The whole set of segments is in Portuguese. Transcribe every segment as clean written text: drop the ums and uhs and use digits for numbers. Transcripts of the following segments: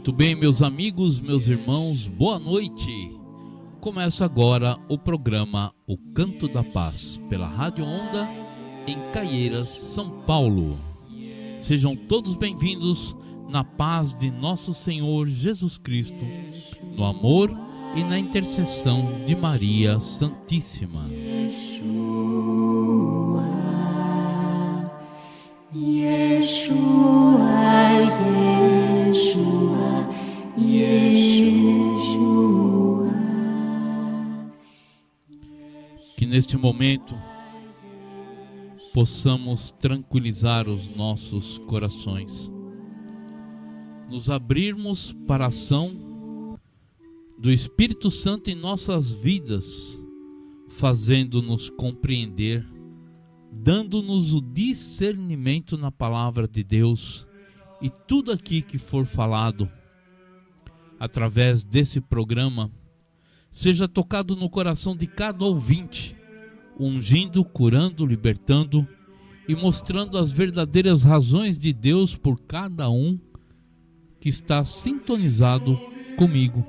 Muito bem, meus amigos, meus irmãos, boa noite. Começa agora o programa O Canto da Paz, pela Rádio Onda, em Caieiras, São Paulo. Sejam todos bem-vindos na paz de nosso Senhor Jesus Cristo, no amor e na intercessão de Maria Santíssima. Que neste momento possamos tranquilizar os nossos corações, nos abrirmos para a ação do Espírito Santo em nossas vidas, fazendo-nos compreender, dando-nos o discernimento na palavra de Deus, e tudo aqui que for falado através desse programa seja tocado no coração de cada ouvinte, ungindo, curando, libertando e mostrando as verdadeiras razões de Deus por cada um que está sintonizado comigo.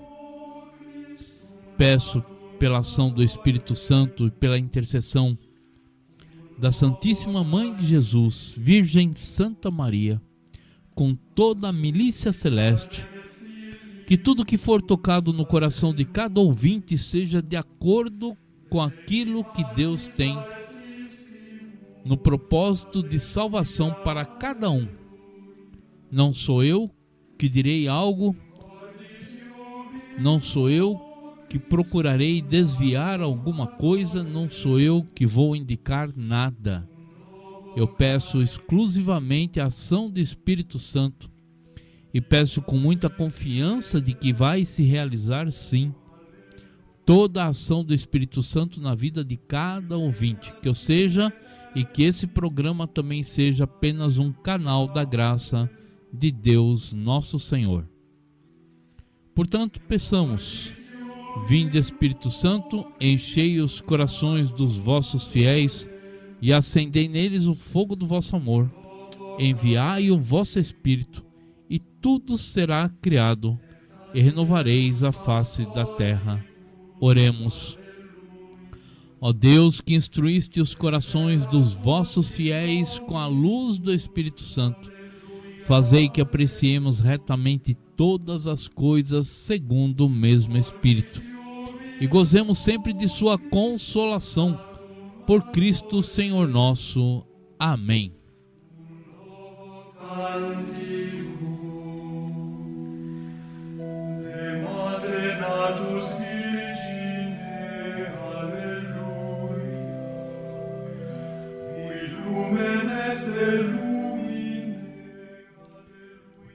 Peço pela ação do Espírito Santo e pela intercessão da Santíssima Mãe de Jesus, Virgem Santa Maria, com toda a milícia celeste, que tudo que for tocado no coração de cada ouvinte seja de acordo com aquilo que Deus tem no propósito de salvação para cada um. Não sou eu que direi algo, não sou eu que procurarei desviar alguma coisa, não sou eu que vou indicar nada. Eu peço exclusivamente a ação do Espírito Santo e peço com muita confiança de que vai se realizar sim toda a ação do Espírito Santo na vida de cada ouvinte, que eu seja e que esse programa também seja apenas um canal da graça de Deus nosso Senhor. Portanto, peçamos: vinde Espírito Santo, enchei os corações dos vossos fiéis e acendei neles o fogo do vosso amor. Enviai o vosso Espírito, e tudo será criado, e renovareis a face da terra. Oremos. Ó Deus, que instruíste os corações dos vossos fiéis com a luz do Espírito Santo, fazei que apreciemos retamente todas as coisas segundo o mesmo Espírito, e gozemos sempre de sua consolação. Por Cristo Senhor nosso. Amém.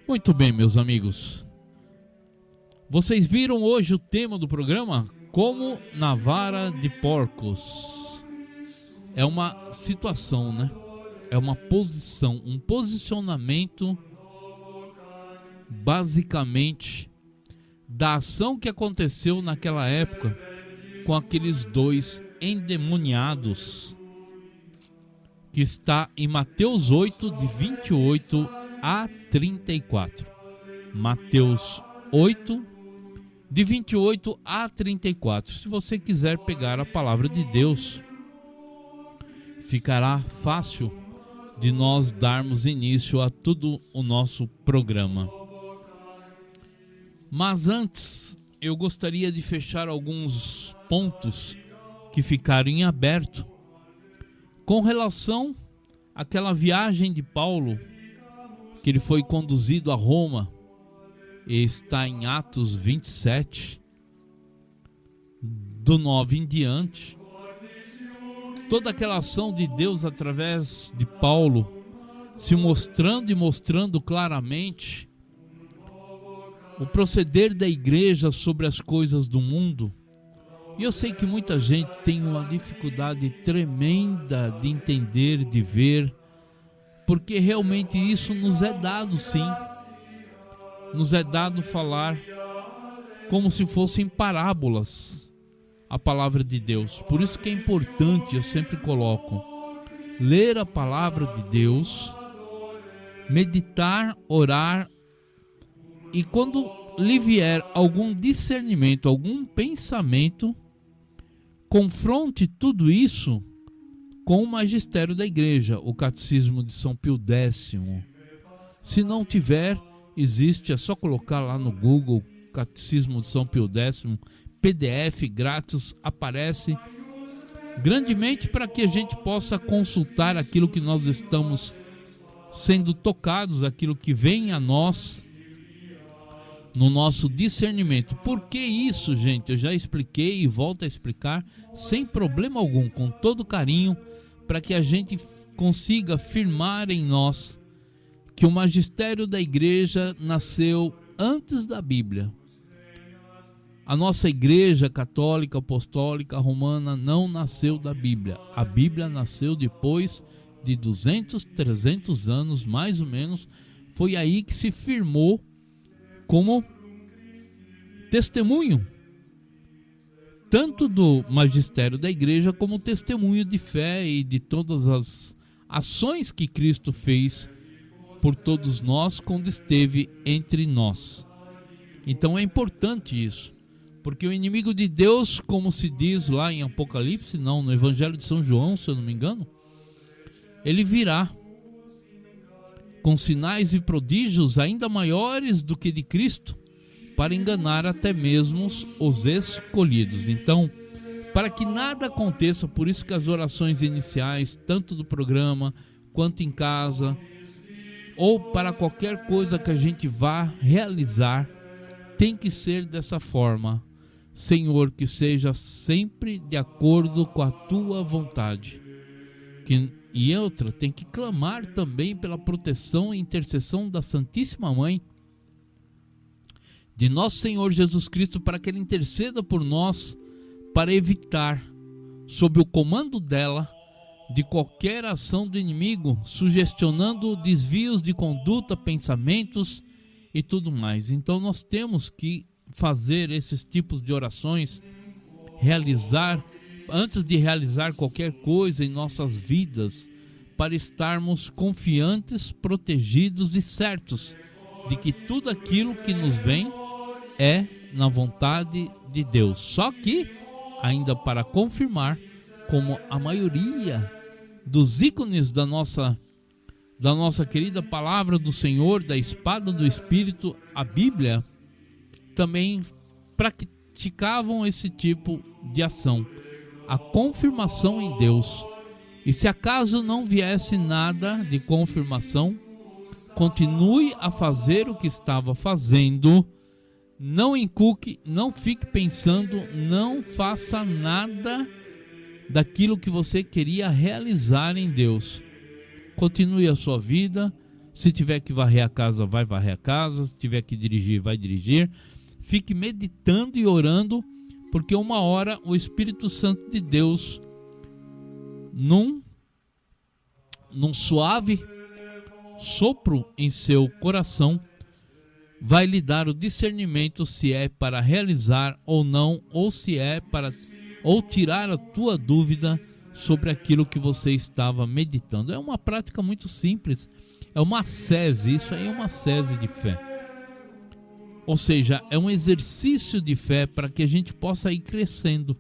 Muito bem, meus amigos. Vocês viram hoje o tema do programa? Como na vara de porcos. É uma situação, né? É uma posição, um posicionamento, basicamente, da ação que aconteceu naquela época com aqueles dois endemoniados, que está em Mateus 8, de 28 a 34. Mateus 8, de 28 a 34. Se você quiser pegar a palavra de Deus, ficará fácil de nós darmos início a todo o nosso programa. Mas antes, eu gostaria de fechar alguns pontos que ficaram em aberto com relação àquela viagem de Paulo, que ele foi conduzido a Roma, e está em Atos 27, do 9 em diante. Toda aquela ação de Deus através de Paulo se mostrando e mostrando claramente o proceder da igreja sobre as coisas do mundo. E eu sei que muita gente tem uma dificuldade tremenda de entender, de ver, porque realmente isso nos é dado, sim. Nos é dado falar como se fossem parábolas a palavra de Deus. Por isso que é importante, eu sempre coloco, ler a palavra de Deus, meditar, orar, e quando lhe vier algum discernimento, algum pensamento, confronte tudo isso com o magistério da igreja, o Catecismo de São Pio X. Se não tiver, existe, é só colocar lá no Google, Catecismo de São Pio X, PDF grátis, aparece grandemente para que a gente possa consultar aquilo que nós estamos sendo tocados, aquilo que vem a nós no nosso discernimento. Por que isso, gente? Eu já expliquei e volto a explicar sem problema algum, com todo carinho, para que a gente consiga afirmar em nós que o magistério da igreja nasceu antes da Bíblia. A nossa igreja católica, apostólica, romana não nasceu da Bíblia. A Bíblia nasceu depois de 200, 300 anos, mais ou menos. Foi aí que se firmou como testemunho, tanto do magistério da igreja, como testemunho de fé e de todas as ações que Cristo fez por todos nós quando esteve entre nós. Então é importante isso, porque o inimigo de Deus, como se diz lá em Apocalipse, não, no Evangelho de São João, se eu não me engano, ele virá com sinais e prodígios ainda maiores do que de Cristo, para enganar até mesmo os escolhidos. Então, para que nada aconteça, por isso que as orações iniciais, tanto do programa quanto em casa, ou para qualquer coisa que a gente vá realizar, tem que ser dessa forma: Senhor, que seja sempre de acordo com a tua vontade. E outra, tem que clamar também pela proteção e intercessão da Santíssima Mãe, de nosso Senhor Jesus Cristo, para que Ele interceda por nós, para evitar, sob o comando dela, de qualquer ação do inimigo, sugestionando desvios de conduta, pensamentos e tudo mais. Então nós temos que fazer esses tipos de orações, realizar, antes de realizar qualquer coisa em nossas vidas, para estarmos confiantes, protegidos e certos de que tudo aquilo que nos vem é na vontade de Deus. Só que, ainda para confirmar, como a maioria dos ícones da nossa querida palavra do Senhor, da espada do Espírito, a Bíblia, também praticavam esse tipo de ação, a confirmação em Deus. E se acaso não viesse nada de confirmação, continue a fazer o que estava fazendo, não encuque, não fique pensando, não faça nada daquilo que você queria realizar em Deus. Continue a sua vida. Se tiver que varrer a casa, vai varrer a casa. Se tiver que dirigir, vai dirigir. Fique meditando e orando, porque uma hora o Espírito Santo de Deus, num suave sopro em seu coração, vai lhe dar o discernimento se é para realizar ou não, ou se é para tirar a tua dúvida sobre aquilo que você estava meditando. É uma prática muito simples, é uma ascese, isso aí é uma ascese de fé. Ou seja, é um exercício de fé para que a gente possa ir crescendo.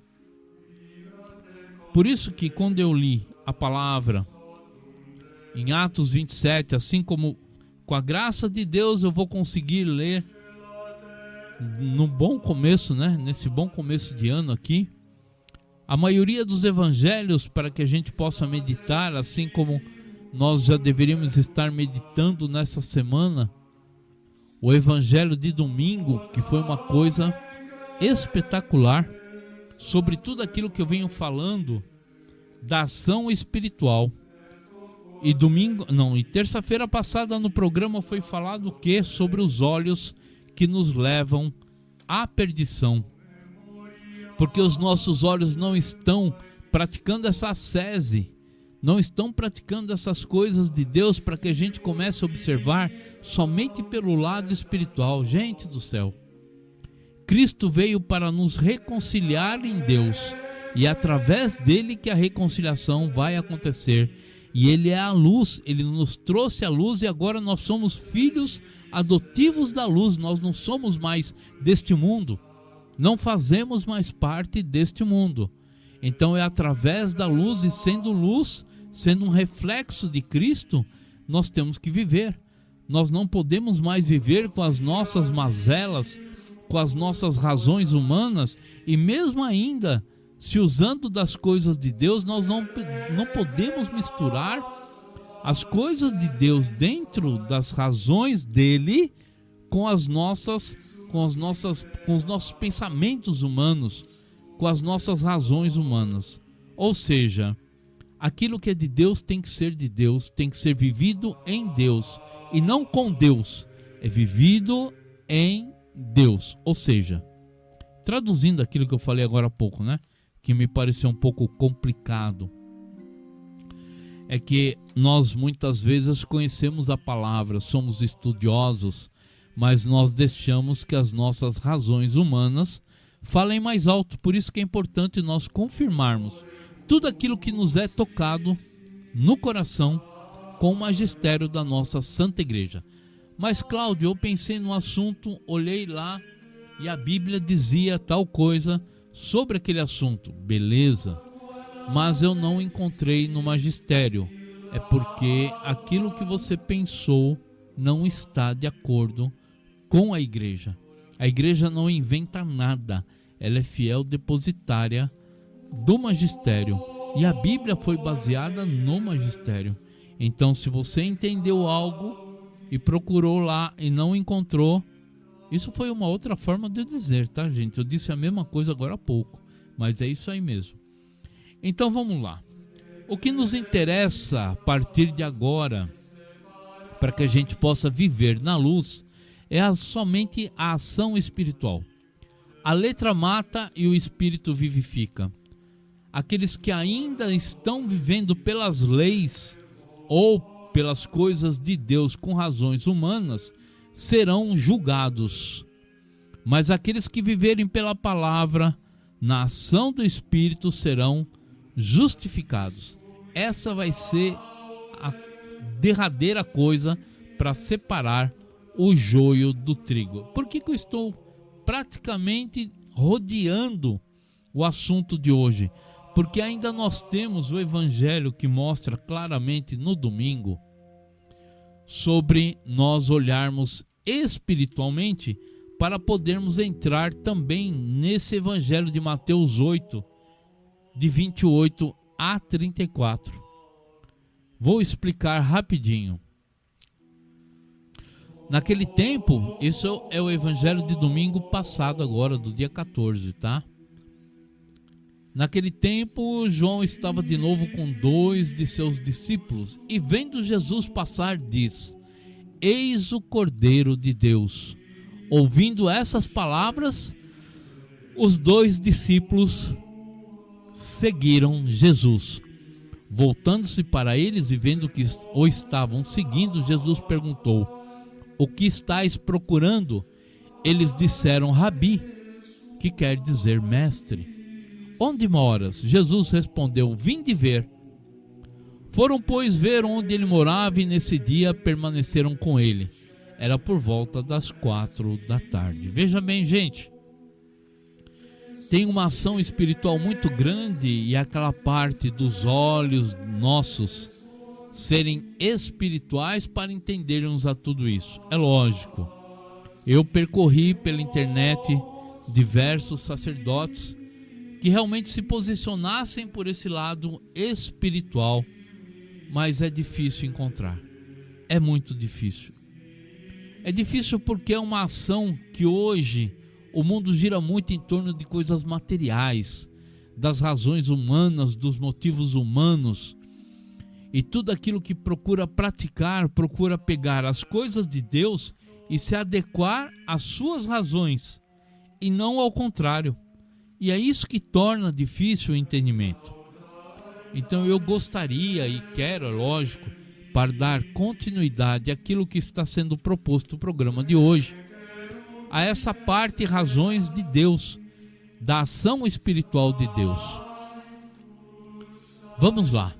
Por isso que quando eu li a palavra em Atos 27, assim como com a graça de Deus eu vou conseguir ler no bom começo, né? Nesse bom começo de ano aqui, a maioria dos evangelhos, para que a gente possa meditar, assim como nós já deveríamos estar meditando nessa semana, o evangelho de domingo, que foi uma coisa espetacular, sobre tudo aquilo que eu venho falando da ação espiritual. E terça-feira passada no programa foi falado o quê? Sobre os olhos que nos levam à perdição. Porque os nossos olhos não estão praticando essa ascese, não estão praticando essas coisas de Deus para que a gente comece a observar somente pelo lado espiritual. Gente do céu, Cristo veio para nos reconciliar em Deus, e é através dele que a reconciliação vai acontecer. E ele é a luz, ele nos trouxe a luz, e agora nós somos filhos adotivos da luz. Nós não somos mais deste mundo, não fazemos mais parte deste mundo. Então é através da luz, e sendo luz, sendo um reflexo de Cristo, nós temos que viver. Nós não podemos mais viver com as nossas mazelas, com as nossas razões humanas, e mesmo ainda se usando das coisas de Deus, nós não podemos misturar as coisas de Deus dentro das razões dele com os nossos pensamentos humanos, com as nossas razões humanas. Ou seja, aquilo que é de Deus tem que ser de Deus, tem que ser vivido em Deus e não com Deus, é vivido em Deus. Ou seja, traduzindo aquilo que eu falei agora há pouco, né? Que me pareceu um pouco complicado, é que nós muitas vezes conhecemos a palavra, somos estudiosos, mas nós deixamos que as nossas razões humanas falem mais alto. Por isso que é importante nós confirmarmos tudo aquilo que nos é tocado no coração com o magistério da nossa Santa Igreja. Mas Cláudio, eu pensei no assunto, olhei lá e a Bíblia dizia tal coisa sobre aquele assunto, beleza, mas eu não encontrei no magistério. É porque aquilo que você pensou não está de acordo com a igreja. A igreja não inventa nada, ela é fiel depositária do magistério, e a Bíblia foi baseada no magistério. Então, se você entendeu algo e procurou lá e não encontrou, isso foi uma outra forma de eu dizer, tá, gente? Eu disse a mesma coisa agora há pouco, mas é isso aí mesmo. Então vamos lá. O que nos interessa a partir de agora, para que a gente possa viver na luz, é somente a ação espiritual. A letra mata e o espírito vivifica. Aqueles que ainda estão vivendo pelas leis ou pelas coisas de Deus com razões humanas serão julgados, mas aqueles que viverem pela palavra, na ação do Espírito, serão justificados. Essa vai ser a derradeira coisa para separar o joio do trigo. Por que eu estou praticamente rodeando o assunto de hoje? Porque ainda nós temos o Evangelho que mostra claramente no domingo sobre nós olharmos espiritualmente para podermos entrar também nesse Evangelho de Mateus 8, de 28 a 34. Vou explicar rapidinho. Naquele tempo, isso é o Evangelho de domingo passado agora, do dia 14, tá? Naquele tempo, João estava de novo com 2 de seus discípulos, e vendo Jesus passar, diz: Eis o Cordeiro de Deus. Ouvindo essas palavras, os 2 discípulos seguiram Jesus. Voltando-se para eles e vendo que o estavam seguindo, Jesus perguntou: O que estáis procurando? Eles disseram: Rabi, que quer dizer mestre. Onde moras? Jesus respondeu: Vinde ver. Foram, pois, ver onde ele morava, e nesse dia permaneceram com ele. Era por volta das 4 da tarde. Veja bem, gente, tem uma ação espiritual muito grande, e aquela parte dos olhos nossos serem espirituais para entendermos a tudo isso. É lógico, eu percorri pela internet diversos sacerdotes que realmente se posicionassem por esse lado espiritual, mas é difícil encontrar. É muito difícil. É difícil porque é uma ação que hoje o mundo gira muito em torno de coisas materiais, das razões humanas, dos motivos humanos. E tudo aquilo que procura praticar, procura pegar as coisas de Deus e se adequar às suas razões, e não ao contrário. E é isso que torna difícil o entendimento. Então eu gostaria e quero, é lógico, para dar continuidade àquilo que está sendo proposto no programa de hoje, a essa parte razões de Deus, da ação espiritual de Deus. Vamos lá.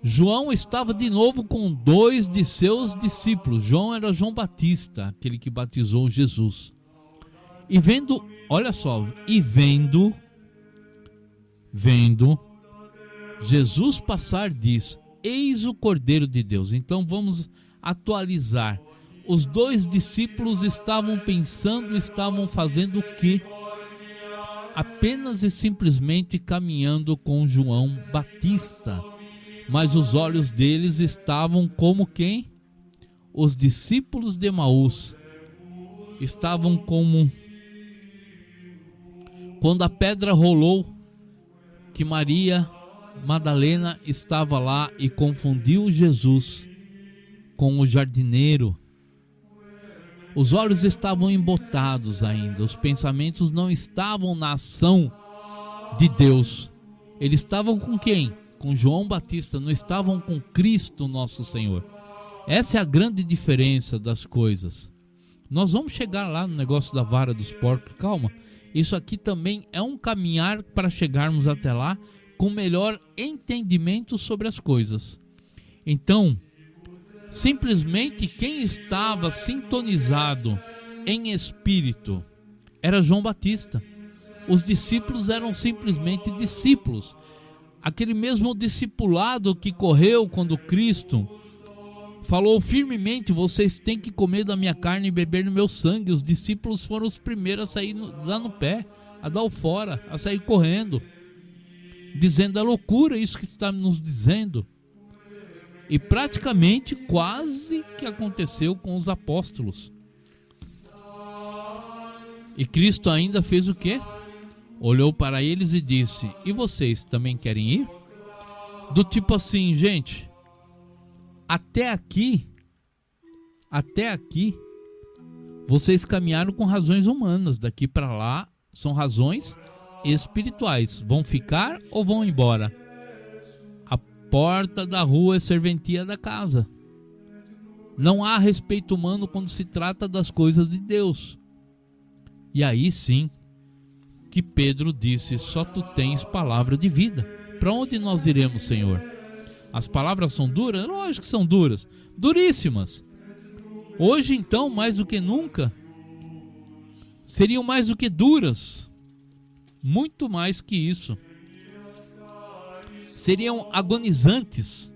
João estava de novo com 2 de seus discípulos. João era João Batista, aquele que batizou Jesus. E vendo, olha só, vendo Jesus passar, diz: eis o Cordeiro de Deus. Então vamos atualizar. Os 2 discípulos estavam pensando, estavam fazendo o quê? Apenas e simplesmente caminhando com João Batista. Mas os olhos deles estavam como quem? Os discípulos de Emaús. Estavam como quando a pedra rolou, que Maria Madalena estava lá e confundiu Jesus com o jardineiro. Os olhos estavam embotados ainda, os pensamentos não estavam na ação de Deus. Eles estavam com quem? Com João Batista, não estavam com Cristo nosso Senhor. Essa é a grande diferença das coisas. Nós vamos chegar lá no negócio da vara dos porcos, calma. Isso aqui também é um caminhar para chegarmos até lá com melhor entendimento sobre as coisas. Então, simplesmente quem estava sintonizado em espírito era João Batista. Os discípulos eram simplesmente discípulos. Aquele mesmo discipulado que correu quando Cristo falou firmemente: vocês têm que comer da minha carne e beber do meu sangue. Os discípulos foram os primeiros a sair lá no pé, a dar o fora, a sair correndo, dizendo: é loucura isso que está nos dizendo. E praticamente quase que aconteceu com os apóstolos. E Cristo ainda fez o quê? Olhou para eles e disse: e vocês também querem ir? Do tipo assim, gente, até aqui, vocês caminharam com razões humanas. Daqui para lá são razões espirituais. Vão ficar ou vão embora? A porta da rua é serventia da casa. Não há respeito humano quando se trata das coisas de Deus. E aí sim que Pedro disse: só tu tens palavra de vida. Para onde nós iremos, Senhor? As palavras são duras? Lógico que são duras, duríssimas. Hoje então, mais do que nunca, seriam mais do que duras, muito mais que isso. Seriam agonizantes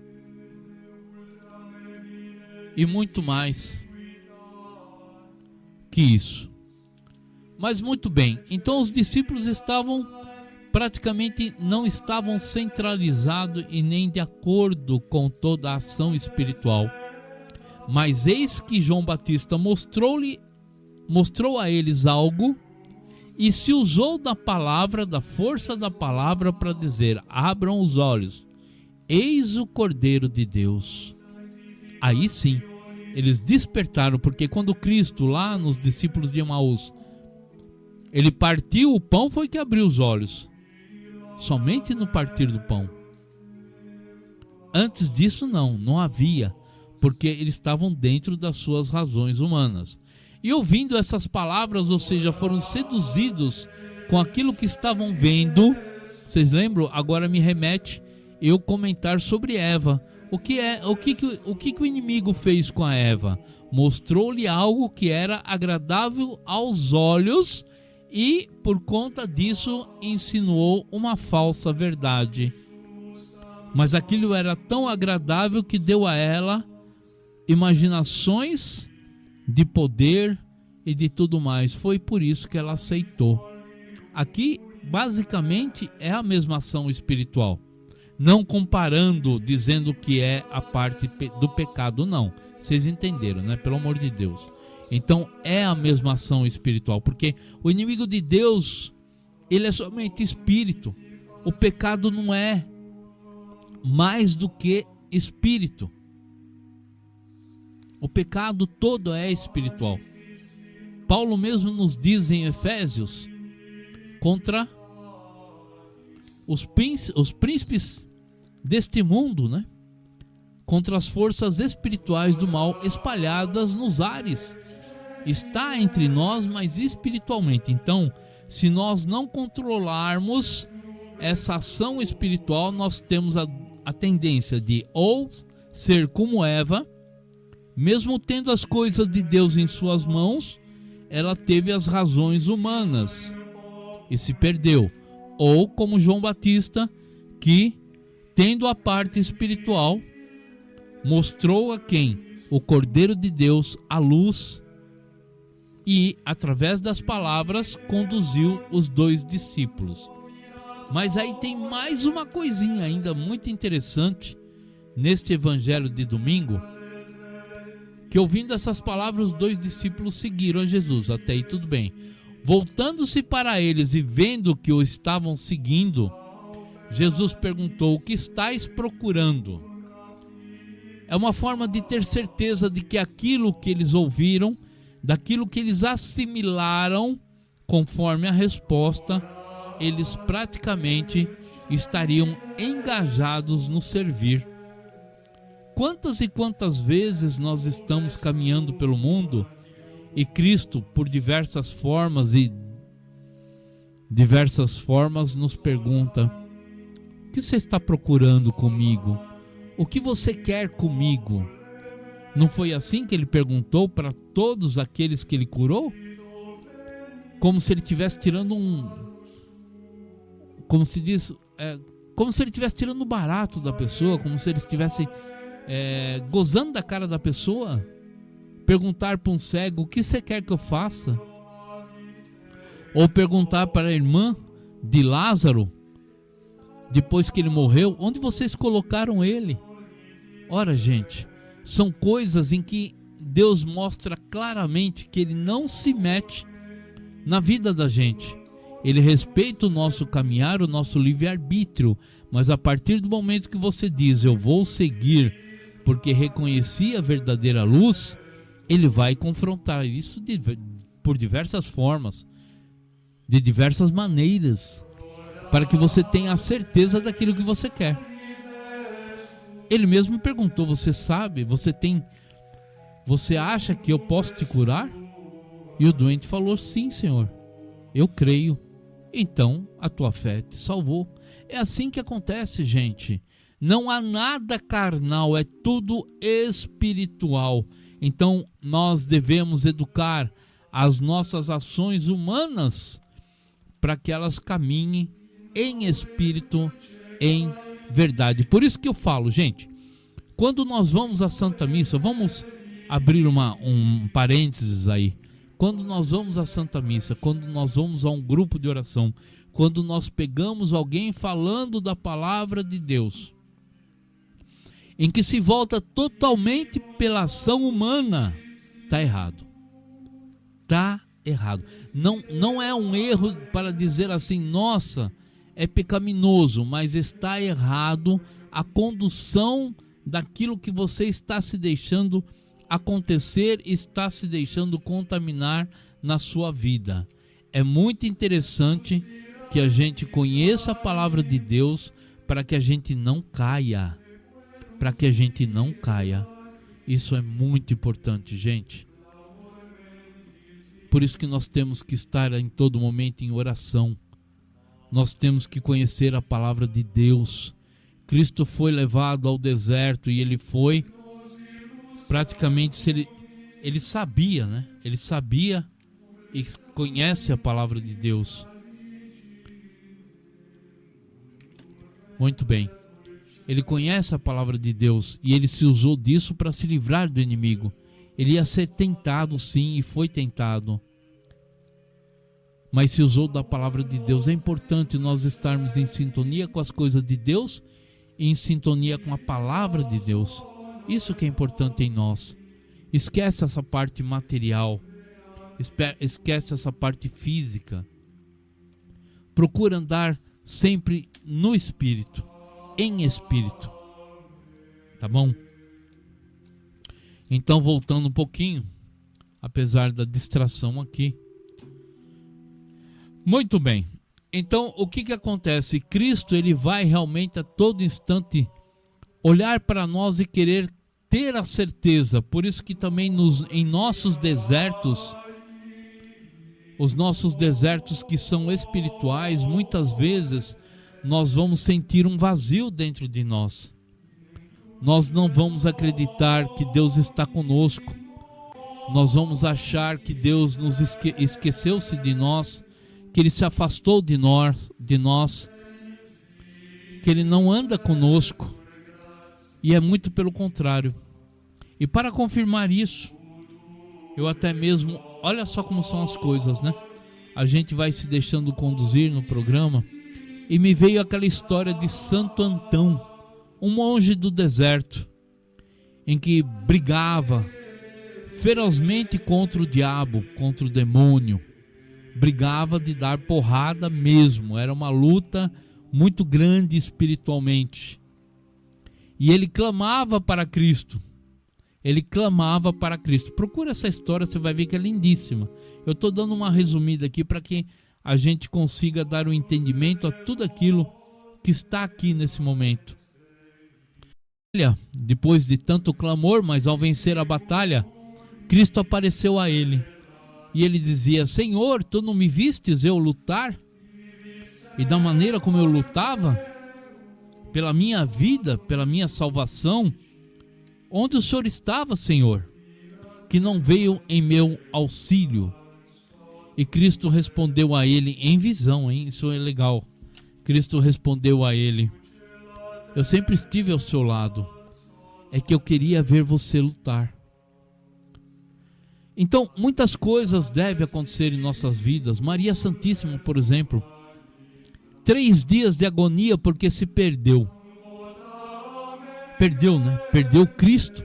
e muito mais que isso. Mas muito bem, então os discípulos praticamente não estavam centralizados e nem de acordo com toda a ação espiritual. Mas eis que João Batista mostrou a eles algo e se usou da palavra, da força da palavra, para dizer: abram os olhos, eis o Cordeiro de Deus. Aí sim, eles despertaram, porque quando Cristo, lá nos discípulos de Emaús, ele partiu o pão, foi que abriu os olhos. Somente no partir do pão. Antes disso não havia, porque eles estavam dentro das suas razões humanas. E ouvindo essas palavras, ou seja, foram seduzidos com aquilo que estavam vendo. Vocês lembram? Agora me remete eu comentar sobre Eva. O que o inimigo fez com a Eva? Mostrou-lhe algo que era agradável aos olhos e, por conta disso, insinuou uma falsa verdade. Mas aquilo era tão agradável que deu a ela imaginações de poder e de tudo mais. Foi por isso que ela aceitou. Aqui, basicamente, é a mesma ação espiritual. Não comparando, dizendo que é a parte do pecado, não. Vocês entenderam, né? Pelo amor de Deus. Então, é a mesma ação espiritual. Porque o inimigo de Deus, ele é somente espírito. O pecado não é mais do que espírito. O pecado todo é espiritual. Paulo mesmo nos diz em Efésios, contra os príncipes deste mundo, né? Contra as forças espirituais do mal espalhadas nos ares. Está entre nós, mas espiritualmente. Então, se nós não controlarmos essa ação espiritual, nós temos a tendência de ou ser como Eva, mesmo tendo as coisas de Deus em suas mãos, ela teve as razões humanas e se perdeu. Ou como João Batista, que, tendo a parte espiritual, mostrou a quem? O Cordeiro de Deus, a luz, e através das palavras conduziu os 2 discípulos. Mas aí tem mais uma coisinha ainda muito interessante neste evangelho de domingo, que ouvindo essas palavras, os 2 discípulos seguiram a Jesus. Até aí tudo bem. Voltando-se para eles e vendo que o estavam seguindo, Jesus perguntou: o que estáis procurando? É uma forma de ter certeza de que aquilo que eles ouviram, daquilo que eles assimilaram, conforme a resposta, eles praticamente estariam engajados no servir. Quantas e quantas vezes nós estamos caminhando pelo mundo e Cristo, por diversas formas nos pergunta: o que você está procurando comigo? O que você quer comigo? Não foi assim que ele perguntou para todos aqueles que ele curou? Como se ele estivesse tirando como se diz, como se ele estivesse tirando o barato da pessoa, como se ele estivesse gozando da cara da pessoa. Perguntar para um cego: o que você quer que eu faça? Ou perguntar para a irmã de Lázaro, depois que ele morreu: onde vocês colocaram ele? Ora, gente, são coisas em que Deus mostra claramente que Ele não se mete na vida da gente. Ele respeita o nosso caminhar, o nosso livre-arbítrio, mas a partir do momento que você diz: eu vou seguir porque reconheci a verdadeira luz, Ele vai confrontar isso por diversas formas, de diversas maneiras, para que você tenha a certeza daquilo que você quer. Ele mesmo perguntou: você sabe, você acha que eu posso te curar? E o doente falou: sim, Senhor, eu creio. Então a tua fé te salvou. É assim que acontece, gente. Não há nada carnal, é tudo espiritual. Então nós devemos educar as nossas ações humanas para que elas caminhem em espírito, em verdade. Por isso que eu falo, gente, quando nós vamos à Santa Missa, vamos abrir um parênteses aí. Quando nós vamos à Santa Missa, quando nós vamos a um grupo de oração, quando nós pegamos alguém falando da palavra de Deus, em que se volta totalmente pela ação humana, está errado. Está errado. Não é um erro para dizer assim: nossa, é pecaminoso, mas está errado a condução daquilo que você está se deixando acontecer, está se deixando contaminar na sua vida. É muito interessante que a gente conheça a palavra de Deus para que a gente não caia. Para que a gente não caia. Isso é muito importante, gente. Por isso que nós temos que estar em todo momento em oração. Nós temos que conhecer a palavra de Deus. Cristo foi levado ao deserto e ele foi praticamente, ele sabia, né? Ele sabia e conhece a palavra de Deus. Muito bem. Ele conhece a palavra de Deus e ele se usou disso para se livrar do inimigo. Ele ia ser tentado, sim, e foi tentado. Mas se usou da palavra de Deus. É importante nós estarmos em sintonia com as coisas de Deus e em sintonia com a palavra de Deus. Isso que é importante em nós. Esquece essa parte material. Esquece essa parte física. Procura andar sempre no Espírito, em Espírito. Tá tá bom? Então, voltando um pouquinho, apesar da distração aqui. Muito bem. Então, o que acontece? Cristo, ele vai realmente a todo instante olhar para nós e querer ter a certeza. Por isso que também em nossos desertos, os nossos desertos que são espirituais, muitas vezes nós vamos sentir um vazio dentro de nós. Nós não vamos acreditar que Deus está conosco. Nós vamos achar que Deus nos esqueceu-se de nós, que Ele se afastou de nós, que Ele não anda conosco. E é muito pelo contrário. E para confirmar isso, eu até mesmo, olha só como são as coisas, né? A gente vai se deixando conduzir no programa, e me veio aquela história de Santo Antão, um monge do deserto, em que brigava ferozmente contra o diabo, contra o demônio. Brigava de dar porrada mesmo, era uma luta muito grande espiritualmente. E ele clamava para Cristo. Ele clamava para Cristo. Procura essa história, você vai ver que é lindíssima. Eu estou dando uma resumida aqui para que a gente consiga dar um entendimento a tudo aquilo que está aqui nesse momento. Olha, depois de tanto clamor, mas ao vencer a batalha, Cristo apareceu a ele. E ele dizia: Senhor, tu não me vistes eu lutar? E da maneira como eu lutava, pela minha vida, pela minha salvação, onde o Senhor estava, Senhor, que não veio em meu auxílio? E Cristo respondeu a ele em visão, hein? Isso é legal. Cristo respondeu a ele: eu sempre estive ao seu lado, é que eu queria ver você lutar. Então, muitas coisas devem acontecer em nossas vidas. Maria Santíssima, por exemplo, 3 dias de agonia porque se perdeu. Perdeu, né? Perdeu Cristo.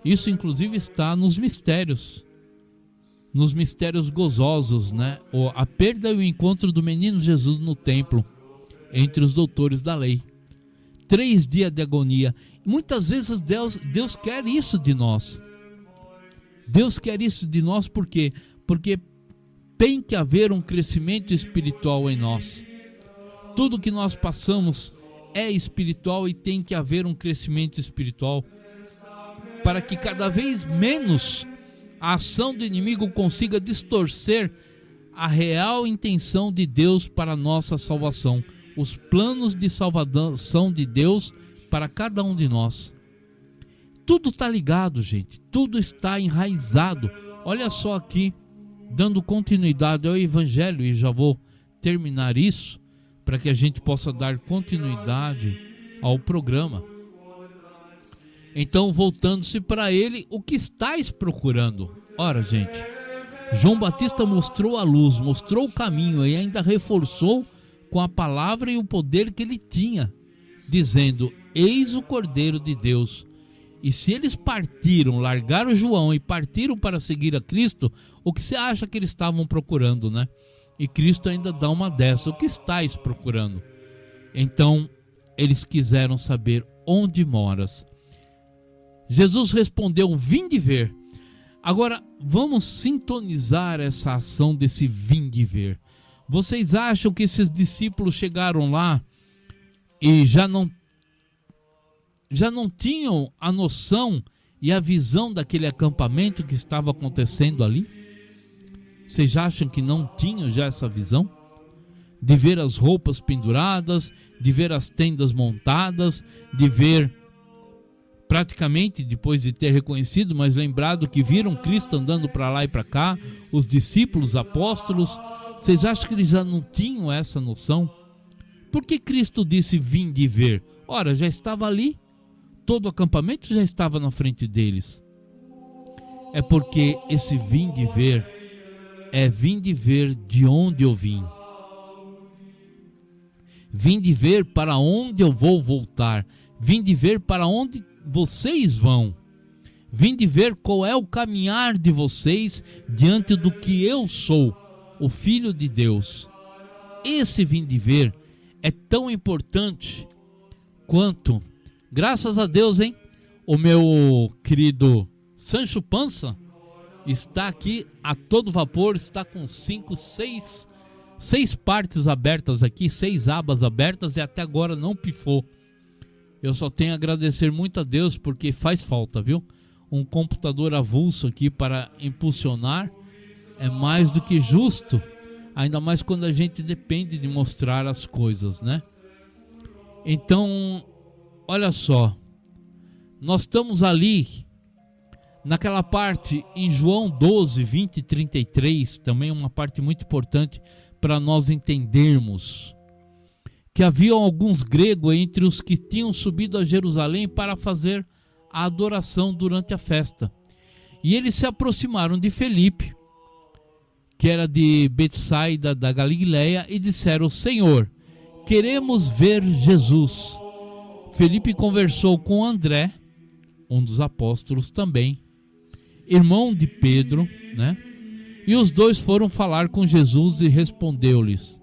Isso inclusive está nos mistérios gozosos, né? A perda e o encontro do menino Jesus no templo, entre os doutores da lei. 3 dias de agonia. Muitas vezes Deus quer isso de nós. Deus quer isso de nós por quê? Porque tem que haver um crescimento espiritual em nós. Tudo que nós passamos é espiritual e tem que haver um crescimento espiritual para que cada vez menos a ação do inimigo consiga distorcer a real intenção de Deus para a nossa salvação, os planos de salvação de Deus para cada um de nós. Tudo está ligado, gente, tudo está enraizado. Olha só aqui, dando continuidade ao Evangelho, e já vou terminar isso, para que a gente possa dar continuidade ao programa. Então, voltando-se para ele, o que estáis procurando? Ora, gente, João Batista mostrou a luz, mostrou o caminho e ainda reforçou com a palavra e o poder que ele tinha, dizendo: eis o Cordeiro de Deus. E se eles partiram, largaram João e partiram para seguir a Cristo, o que você acha que eles estavam procurando, né? E Cristo ainda dá uma dessa: o que estáis procurando? Então, eles quiseram saber: onde moras? Jesus respondeu: vinde ver. Agora, vamos sintonizar essa ação desse vinde ver. Vocês acham que esses discípulos chegaram lá e já não tinham a noção e a visão daquele acampamento que estava acontecendo ali? Vocês acham que não tinham já essa visão? De ver as roupas penduradas, de ver as tendas montadas, de ver, praticamente depois de ter reconhecido, mas lembrado que viram Cristo andando para lá e para cá, os discípulos, apóstolos. Vocês acham que eles já não tinham essa noção? Por que Cristo disse: vinde ver? Ora, já estava ali. Todo o acampamento já estava na frente deles. É porque esse vinde ver é vinde ver de onde eu vim. Vinde ver para onde eu vou voltar. Vinde ver para onde vocês vão. Vinde ver qual é o caminhar de vocês diante do que eu sou, o Filho de Deus. Esse vinde ver é tão importante quanto Graças a Deus, hein? O meu querido Sancho Panza está aqui a todo vapor, está com 6 partes abertas aqui, 6 abas abertas e até agora não pifou. Eu só tenho a agradecer muito a Deus porque faz falta, viu? Um computador avulso aqui para impulsionar é mais do que justo, ainda mais quando a gente depende de mostrar as coisas, né? Então, olha só, nós estamos ali naquela parte em João 12, 20 e 33, também uma parte muito importante para nós entendermos que havia alguns gregos entre os que tinham subido a Jerusalém para fazer a adoração durante a festa. E eles se aproximaram de Felipe, que era de Betsaida da Galileia, e disseram: Senhor, queremos ver Jesus. Felipe conversou com André, um dos apóstolos também, irmão de Pedro, né? E os dois foram falar com Jesus e respondeu-lhes: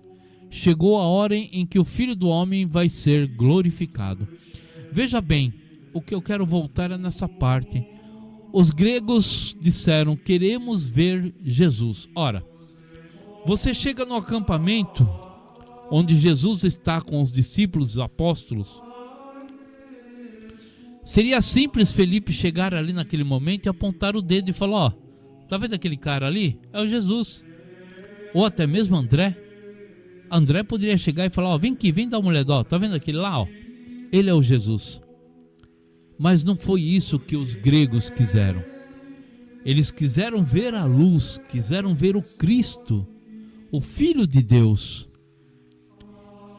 chegou a hora em que o Filho do Homem vai ser glorificado. Veja bem, o que eu quero voltar é nessa parte. Os gregos disseram: queremos ver Jesus. Ora, você chega no acampamento onde Jesus está com os discípulos, os apóstolos. Seria simples Felipe chegar ali naquele momento e apontar o dedo e falar: ó, tá vendo aquele cara ali? É o Jesus. Ou até mesmo André. André poderia chegar e falar: ó, vem aqui, vem dar uma olhada, ó, tá vendo aquele lá, ó? Ele é o Jesus. Mas não foi isso que os gregos quiseram. Eles quiseram ver a luz, quiseram ver o Cristo, o Filho de Deus.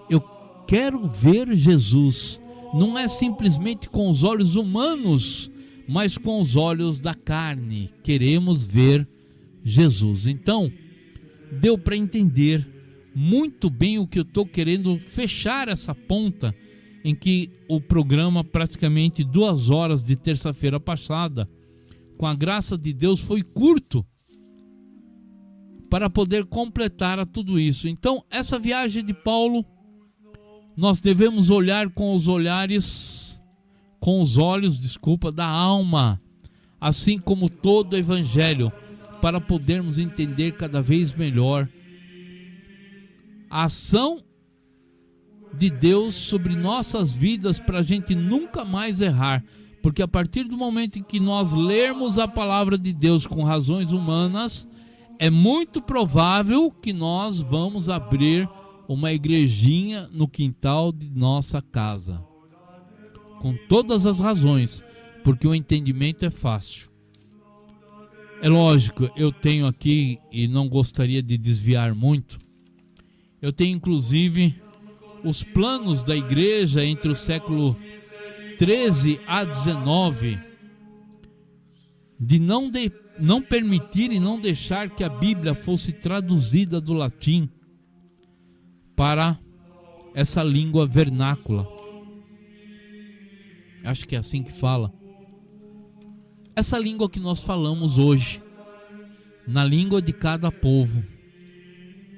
Eu quero ver Jesus. Não é simplesmente com os olhos humanos, mas com os olhos da carne. Queremos ver Jesus. Então, deu para entender muito bem o que eu estou querendo fechar essa ponta, em que o programa, praticamente 2 horas de terça-feira passada, com a graça de Deus, foi curto para poder completar a tudo isso. Então, essa viagem de Paulo, nós devemos olhar com os olhos da alma, assim como todo o Evangelho, para podermos entender cada vez melhor a ação de Deus sobre nossas vidas, para a gente nunca mais errar. Porque a partir do momento em que nós lermos a palavra de Deus com razões humanas, é muito provável que nós vamos abrir uma igrejinha no quintal de nossa casa, com todas as razões, porque o entendimento é fácil. É lógico, eu tenho aqui, e não gostaria de desviar muito, eu tenho inclusive os planos da igreja entre o século 13 a 19, de não permitir e não deixar que a Bíblia fosse traduzida do latim para essa língua vernácula. Acho que é assim que fala. Essa língua que nós falamos hoje, na língua de cada povo.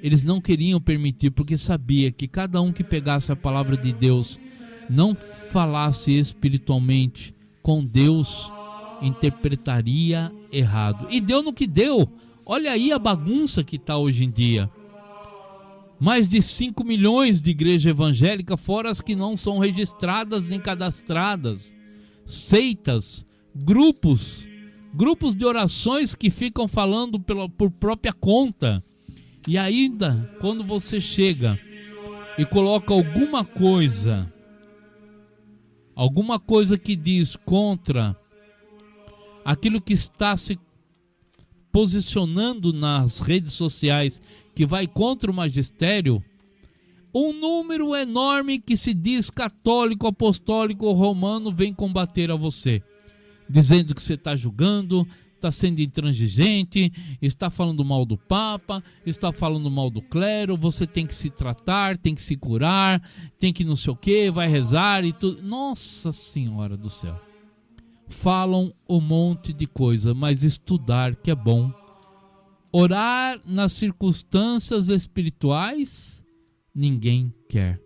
Eles não queriam permitir, porque sabia que cada um que pegasse a palavra de Deus, não falasse espiritualmente com Deus, interpretaria errado. E deu no que deu. Olha aí a bagunça que está hoje em dia. Mais de 5 milhões de igreja evangélica, fora as que não são registradas nem cadastradas. Seitas, grupos de orações que ficam falando por própria conta. E ainda, quando você chega e coloca alguma coisa que diz contra aquilo que está se posicionando nas redes sociais, que vai contra o magistério, um número enorme que se diz católico, apostólico ou romano vem combater a você, dizendo que você está julgando, está sendo intransigente, está falando mal do Papa, está falando mal do clero, você tem que se tratar, tem que se curar, tem que não sei o que, vai rezar e tudo. Nossa Senhora do céu. Falam um monte de coisa, mas estudar que é bom. Orar nas circunstâncias espirituais, ninguém quer.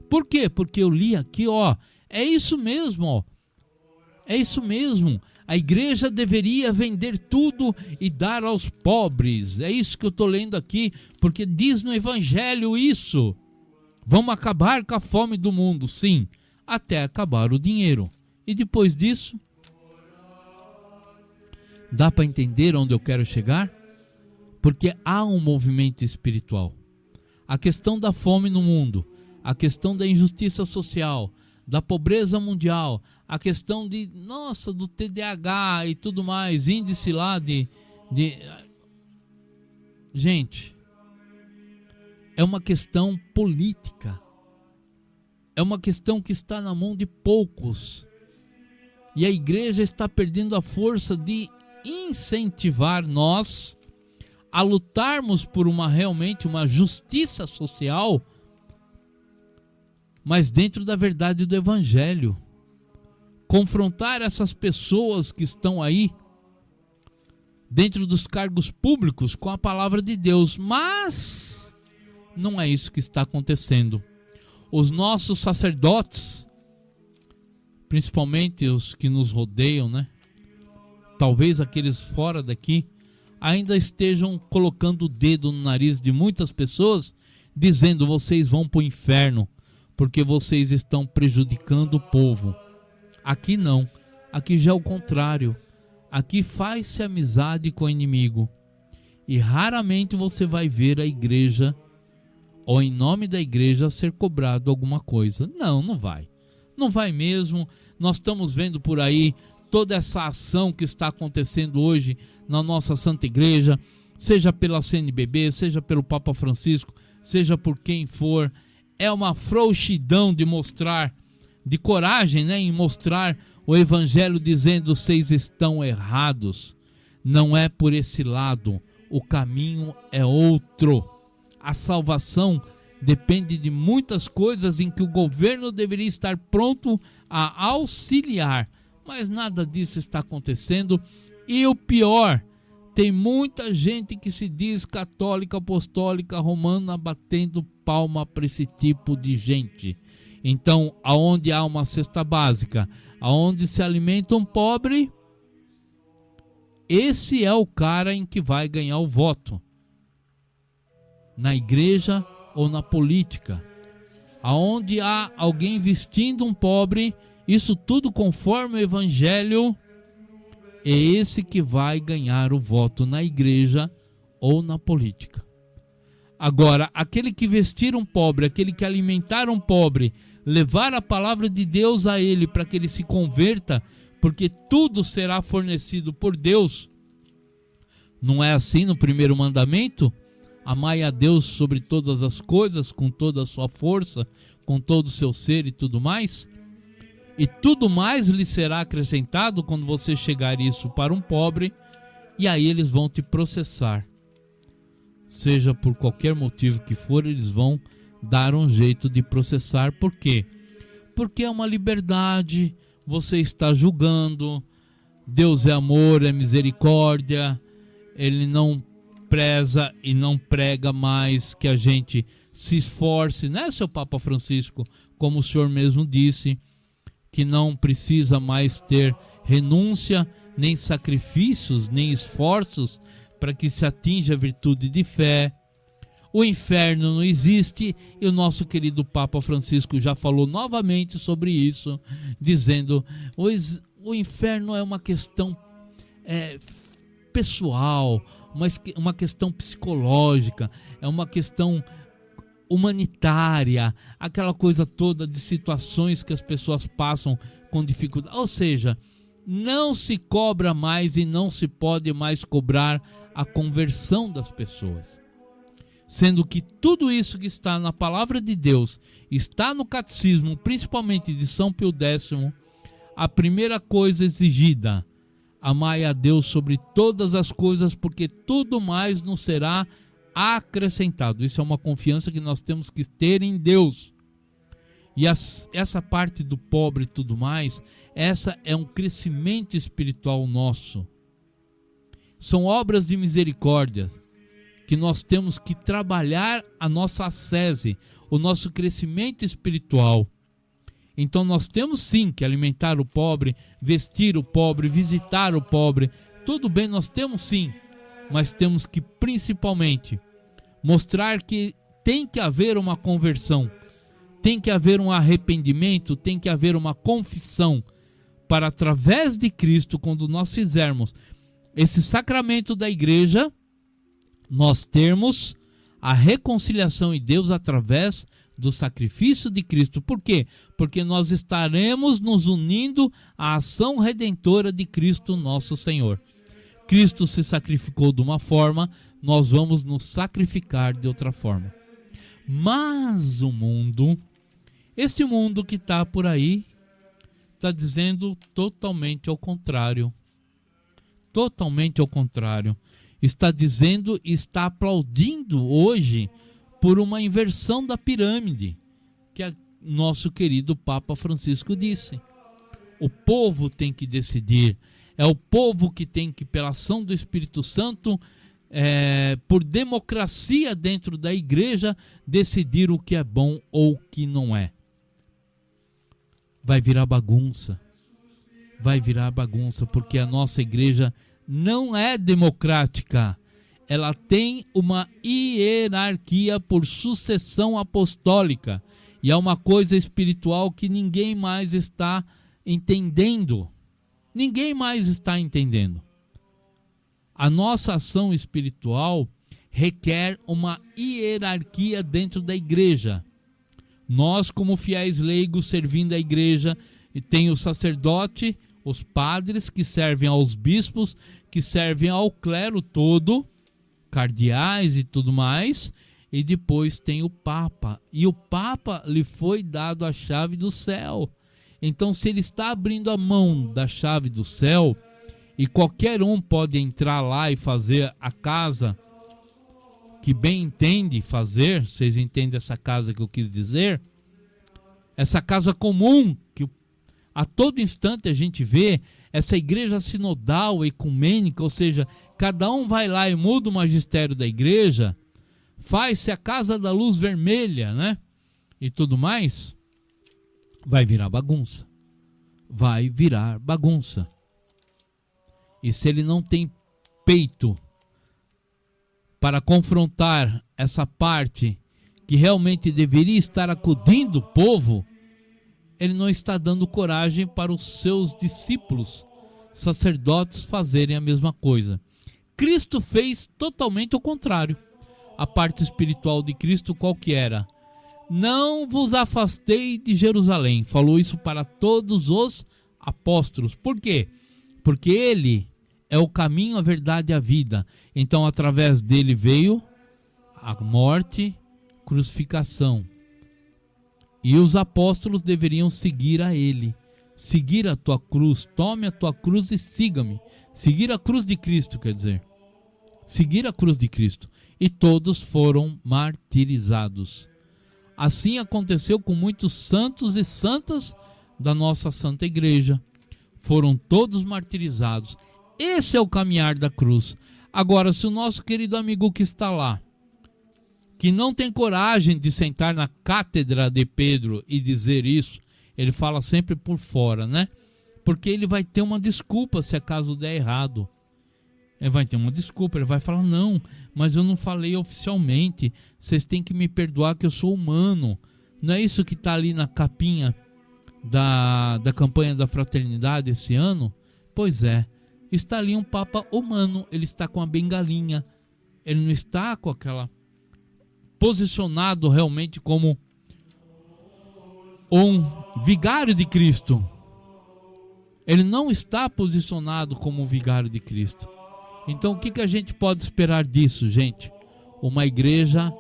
Por quê? Porque eu li aqui, ó, É isso mesmo, ó. É isso mesmo. A igreja deveria vender tudo e dar aos pobres. É isso que eu estou lendo aqui, porque diz no Evangelho isso. Vamos acabar com a fome do mundo, sim, até acabar o dinheiro. E depois disso, dá para entender onde eu quero chegar? Porque há um movimento espiritual. A questão da fome no mundo, a questão da injustiça social, da pobreza mundial, a questão do TDAH e tudo mais, índice lá Gente, é uma questão política. É uma questão que está na mão de poucos. E a igreja está perdendo a força de incentivar nós a lutarmos por realmente uma justiça social, mas dentro da verdade do Evangelho. Confrontar essas pessoas que estão aí dentro dos cargos públicos com a palavra de Deus. Mas não é isso que está acontecendo. Os nossos sacerdotes, principalmente os que nos rodeiam, né? Talvez aqueles fora daqui, ainda estejam colocando o dedo no nariz de muitas pessoas, dizendo: vocês vão para o inferno, porque vocês estão prejudicando o povo. Aqui não, aqui já é o contrário. Aqui faz-se amizade com o inimigo. E raramente você vai ver a igreja, ou em nome da igreja, ser cobrado alguma coisa. Não, não vai. Não vai mesmo. Nós estamos vendo por aí toda essa ação que está acontecendo hoje na nossa Santa Igreja, seja pela CNBB, seja pelo Papa Francisco, seja por quem for. É uma frouxidão de mostrar, de coragem, né, em mostrar o Evangelho dizendo: vocês estão errados. Não é por esse lado, o caminho é outro. A salvação depende de muitas coisas em que o governo deveria estar pronto a auxiliar, mas nada disso está acontecendo. E o pior, tem muita gente que se diz católica, apostólica, romana, batendo palma para esse tipo de gente. Então, aonde há uma cesta básica, aonde se alimenta um pobre, esse é o cara em que vai ganhar o voto. Na igreja ou na política. Aonde há alguém vestindo um pobre, isso tudo conforme o Evangelho, é esse que vai ganhar o voto na igreja ou na política. Agora, aquele que vestir um pobre, aquele que alimentar um pobre, levar a palavra de Deus a ele para que ele se converta, porque tudo será fornecido por Deus. Não é assim no primeiro mandamento? Amai a Deus sobre todas as coisas, com toda a sua força, com todo o seu ser e tudo mais. E tudo mais lhe será acrescentado quando você chegar isso para um pobre, e aí eles vão te processar. Seja por qualquer motivo que for, eles vão dar um jeito de processar. Por quê? Porque é uma liberdade, você está julgando, Deus é amor, é misericórdia, Ele não preza e não prega mais que a gente se esforce, né, seu Papa Francisco? Como o senhor mesmo disse, que não precisa mais ter renúncia, nem sacrifícios, nem esforços para que se atinja a virtude de fé. O inferno não existe, e o nosso querido Papa Francisco já falou novamente sobre isso, dizendo: o inferno é uma questão pessoal, uma questão psicológica, é uma questão humanitária, aquela coisa toda de situações que as pessoas passam com dificuldade. Ou seja, não se cobra mais e não se pode mais cobrar a conversão das pessoas. Sendo que tudo isso que está na palavra de Deus, está no catecismo, principalmente de São Pio X, a primeira coisa exigida: amai a Deus sobre todas as coisas, porque tudo mais nos será acrescentado. Isso é uma confiança que nós temos que ter em Deus. E essa parte do pobre e tudo mais, essa é um crescimento espiritual nosso. São obras de misericórdia que nós temos que trabalhar a nossa ascese, o nosso crescimento espiritual. Então nós temos sim que alimentar o pobre, vestir o pobre, visitar o pobre. Tudo bem, nós temos sim, mas temos que principalmente mostrar que tem que haver uma conversão, tem que haver um arrependimento, tem que haver uma confissão, para através de Cristo, quando nós fizermos esse sacramento da igreja, nós termos a reconciliação em Deus através do sacrifício de Cristo. Por quê? Porque nós estaremos nos unindo à ação redentora de Cristo nosso Senhor. Cristo se sacrificou de uma forma, nós vamos nos sacrificar de outra forma. Mas o mundo, este mundo que está por aí, está dizendo totalmente ao contrário. Totalmente ao contrário. Está dizendo, está aplaudindo hoje por uma inversão da pirâmide, que nosso querido Papa Francisco disse. O povo tem que decidir. É o povo que tem que, pela ação do Espírito Santo, por democracia dentro da igreja, decidir o que é bom ou o que não é. Vai virar bagunça. Vai virar bagunça, porque a nossa igreja não é democrática. Ela tem uma hierarquia por sucessão apostólica. E é uma coisa espiritual que ninguém mais está entendendo. Ninguém mais está entendendo. A nossa ação espiritual requer uma hierarquia dentro da igreja. Nós, como fiéis leigos servindo a igreja, tem o sacerdote, os padres que servem aos bispos, que servem ao clero todo, cardeais e tudo mais, e depois tem o Papa. E o Papa lhe foi dado a chave do céu. Então, se ele está abrindo a mão da chave do céu, e qualquer um pode entrar lá e fazer a casa que bem entende fazer, vocês entendem essa casa que eu quis dizer? Essa casa comum, que a todo instante a gente vê, essa igreja sinodal, ecumênica, ou seja, cada um vai lá e muda o magistério da igreja, faz-se a casa da luz vermelha, né? E tudo mais, vai virar bagunça. Vai virar bagunça. E se ele não tem peito para confrontar essa parte que realmente deveria estar acudindo o povo, ele não está dando coragem para os seus discípulos, sacerdotes, fazerem a mesma coisa. Cristo fez totalmente o contrário. A parte espiritual de Cristo qual que era? Não vos afastei de Jerusalém. Falou isso para todos os apóstolos. Por quê? Porque ele é o caminho, a verdade e a vida. Então, através dele veio a morte, crucificação. E os apóstolos deveriam seguir a ele. Seguir a tua cruz. Tome a tua cruz e siga-me. Seguir a cruz de Cristo, quer dizer. Seguir a cruz de Cristo. E todos foram martirizados. Assim aconteceu com muitos santos e santas da nossa Santa Igreja. Foram todos martirizados. Esse é o caminhar da cruz. Agora, se o nosso querido amigo que está lá, que não tem coragem de sentar na cátedra de Pedro e dizer isso, ele fala sempre por fora, né? Porque ele vai ter uma desculpa se acaso der errado. Ele vai ter uma desculpa, ele vai falar, não, mas eu não falei oficialmente, vocês têm que me perdoar que eu sou humano. Não é isso que está ali na capinha da campanha da fraternidade esse ano? Pois é, está ali um Papa humano, ele está com a bengalinha, ele não está com aquela posicionado realmente como um vigário de Cristo. Ele não está posicionado como um vigário de Cristo. Então o que a gente pode esperar disso, gente? Uma igreja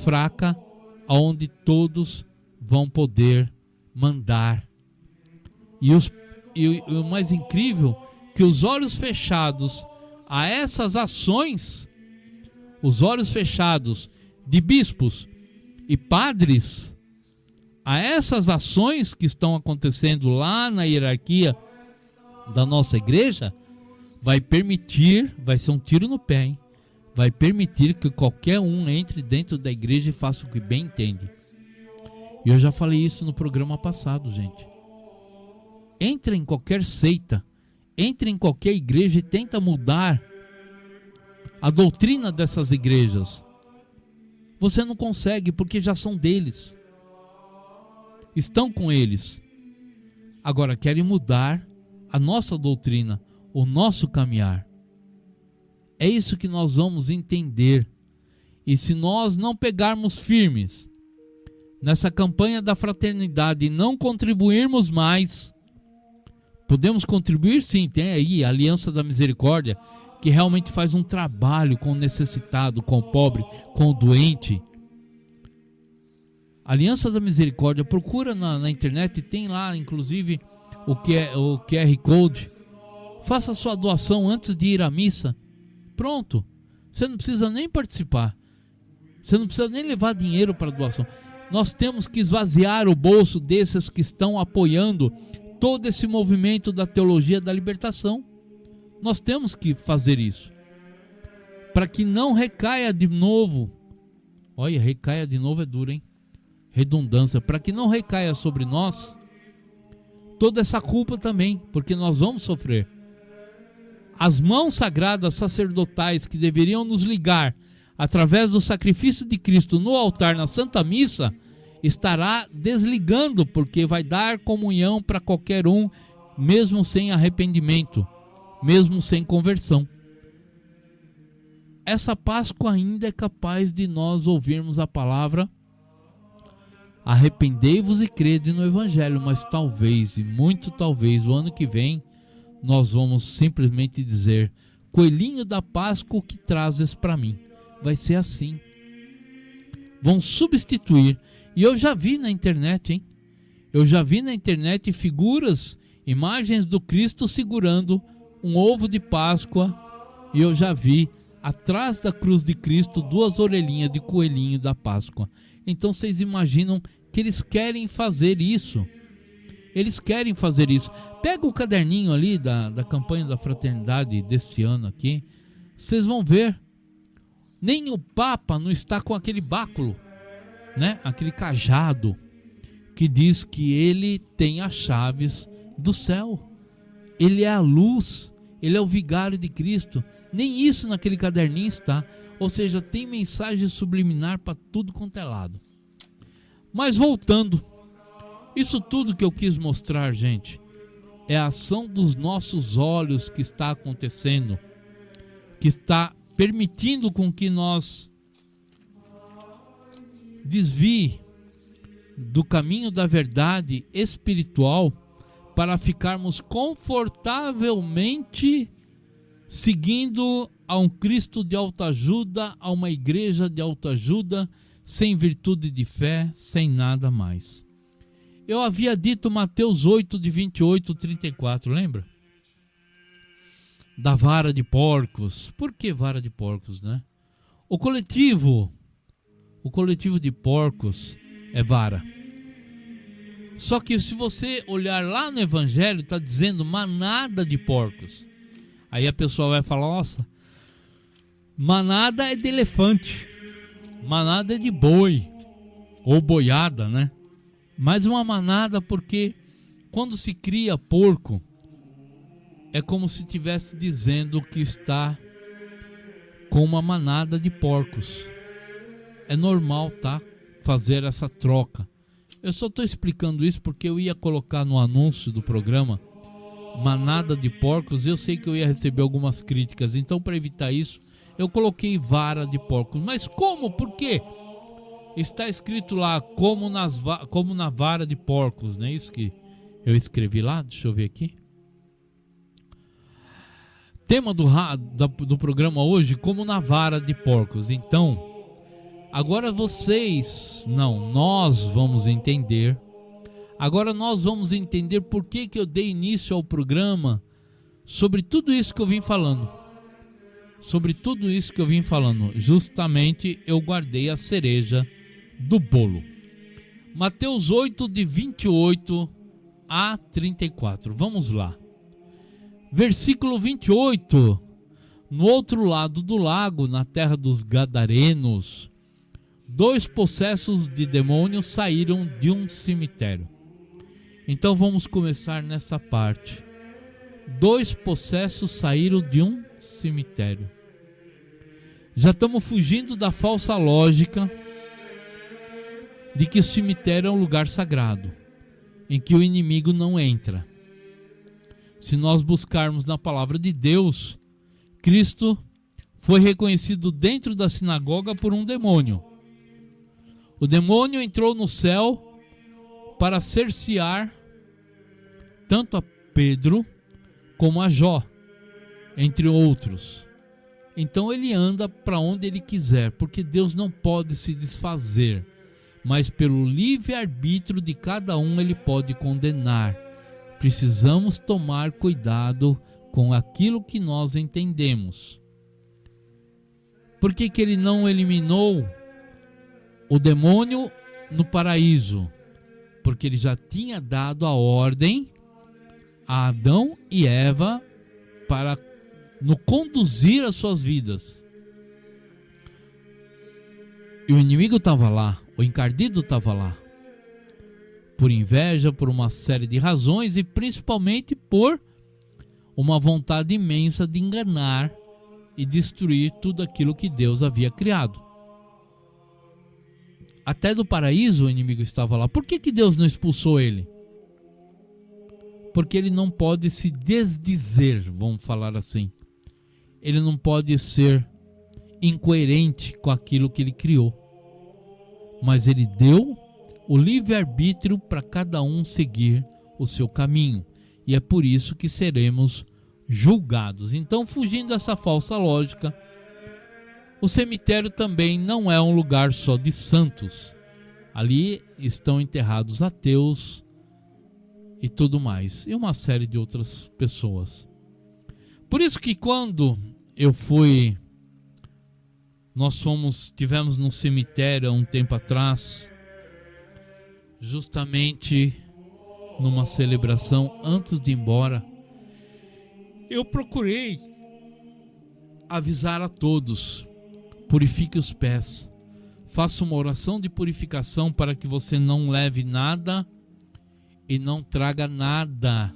fraca, onde todos vão poder mandar. E o mais incrível, que os olhos fechados a essas ações, os olhos fechados de bispos e padres, a essas ações que estão acontecendo lá na hierarquia da nossa igreja, vai permitir, vai ser um tiro no pé, hein? Vai permitir que qualquer um entre dentro da igreja e faça o que bem entende. E eu já falei isso no programa passado, gente. Entra em qualquer seita, entra em qualquer igreja e tenta mudar a doutrina dessas igrejas. Você não consegue, porque já são deles. Estão com eles. Agora querem mudar a nossa doutrina, o nosso caminhar. É isso que nós vamos entender. E se nós não pegarmos firmes nessa campanha da fraternidade e não contribuirmos mais, podemos contribuir sim, tem aí a Aliança da Misericórdia, que realmente faz um trabalho com o necessitado, com o pobre, com o doente. Aliança da Misericórdia, procura na internet, tem lá inclusive o QR Code. Faça a sua doação antes de ir à missa. Pronto, você não precisa nem participar, você não precisa nem levar dinheiro para a doação. Nós temos que esvaziar o bolso desses que estão apoiando todo esse movimento da teologia da libertação. Nós temos que fazer isso, para que não recaia de novo. Olha, recaia de novo é duro, hein? Redundância, para que não recaia sobre nós toda essa culpa também, porque nós vamos sofrer. As mãos sagradas sacerdotais que deveriam nos ligar através do sacrifício de Cristo no altar, na Santa Missa, estará desligando, porque vai dar comunhão para qualquer um, mesmo sem arrependimento, mesmo sem conversão. Essa Páscoa ainda é capaz de nós ouvirmos a palavra: arrependei-vos e crede no Evangelho. Mas talvez, e muito talvez, o ano que vem, nós vamos simplesmente dizer: coelhinho da Páscoa, o que trazes para mim? Vai ser assim. Vão substituir. E eu já vi na internet, hein? Eu já vi na internet figuras, imagens do Cristo segurando um ovo de Páscoa. E eu já vi atrás da cruz de Cristo 2 orelhinhas de coelhinho da Páscoa. Então vocês imaginam que eles querem fazer isso. Eles querem fazer isso. Pega o caderninho ali da campanha da fraternidade deste ano aqui. Vocês vão ver. Nem o Papa não está com aquele báculo, né? Aquele cajado que diz que ele tem as chaves do céu. Ele é a luz. Ele é o vigário de Cristo. Nem isso naquele caderninho está. Ou seja, tem mensagem subliminar para tudo quanto é lado. Mas voltando, isso tudo que eu quis mostrar, gente, é a ação dos nossos olhos que está acontecendo, que está permitindo com que nós desvie do caminho da verdade espiritual para ficarmos confortavelmente seguindo a um Cristo de autoajuda, a uma igreja de autoajuda, sem virtude de fé, sem nada mais. Eu havia dito Mateus 8, de 28 a 34, lembra? Da vara de porcos. Por que vara de porcos, né? O coletivo de porcos é vara. Só que se você olhar lá no Evangelho, está dizendo manada de porcos. Aí a pessoa vai falar: nossa, manada é de elefante, manada é de boi, ou boiada, né? Mas uma manada, porque quando se cria porco, é como se estivesse dizendo que está com uma manada de porcos. É normal, tá? Fazer essa troca. Eu só estou explicando isso porque eu ia colocar no anúncio do programa manada de porcos. Eu sei que eu ia receber algumas críticas, então para evitar isso eu coloquei vara de porcos. Mas como? Por quê? Está escrito lá como na vara de porcos, não é isso que eu escrevi lá? Deixa eu ver aqui. Tema do programa hoje: como na vara de porcos. Então, agora nós vamos entender. Agora nós vamos entender por que eu dei início ao programa sobre tudo isso que eu vim falando. Sobre tudo isso que eu vim falando. Justamente eu guardei a cereja do bolo. Mateus 8, de 28 a 34. Vamos lá. Versículo 28. No outro lado do lago, na terra dos Gadarenos, 2 possessos de demônios saíram de um cemitério. Então vamos começar nesta parte. 2 possessos saíram de um cemitério. Já estamos fugindo da falsa lógica de que o cemitério é um lugar sagrado, em que o inimigo não entra. Se nós buscarmos na palavra de Deus, Cristo foi reconhecido dentro da sinagoga por um demônio. O demônio entrou no céu para cercear tanto a Pedro como a Jó, entre outros. Então ele anda para onde ele quiser, porque Deus não pode se desfazer, mas pelo livre-arbítrio de cada um ele pode condenar. Precisamos tomar cuidado com aquilo que nós entendemos. Por que ele não eliminou o demônio no paraíso? Porque ele já tinha dado a ordem a Adão e Eva para no conduzir as suas vidas. E o inimigo estava lá, o encardido estava lá, por inveja, por uma série de razões e principalmente por uma vontade imensa de enganar e destruir tudo aquilo que Deus havia criado. Até do paraíso o inimigo estava lá. Por que Deus não expulsou ele? Porque ele não pode se desdizer, vamos falar assim. Ele não pode ser incoerente com aquilo que ele criou. Mas ele deu o livre-arbítrio para cada um seguir o seu caminho. E é por isso que seremos julgados. Então, fugindo dessa falsa lógica, o cemitério também não é um lugar só de santos. Ali estão enterrados ateus e tudo mais, e uma série de outras pessoas. Por isso que quando nós tivemos num cemitério há um tempo atrás, justamente numa celebração antes de ir embora, eu procurei avisar a todos: purifique os pés, faça uma oração de purificação para que você não leve nada e não traga nada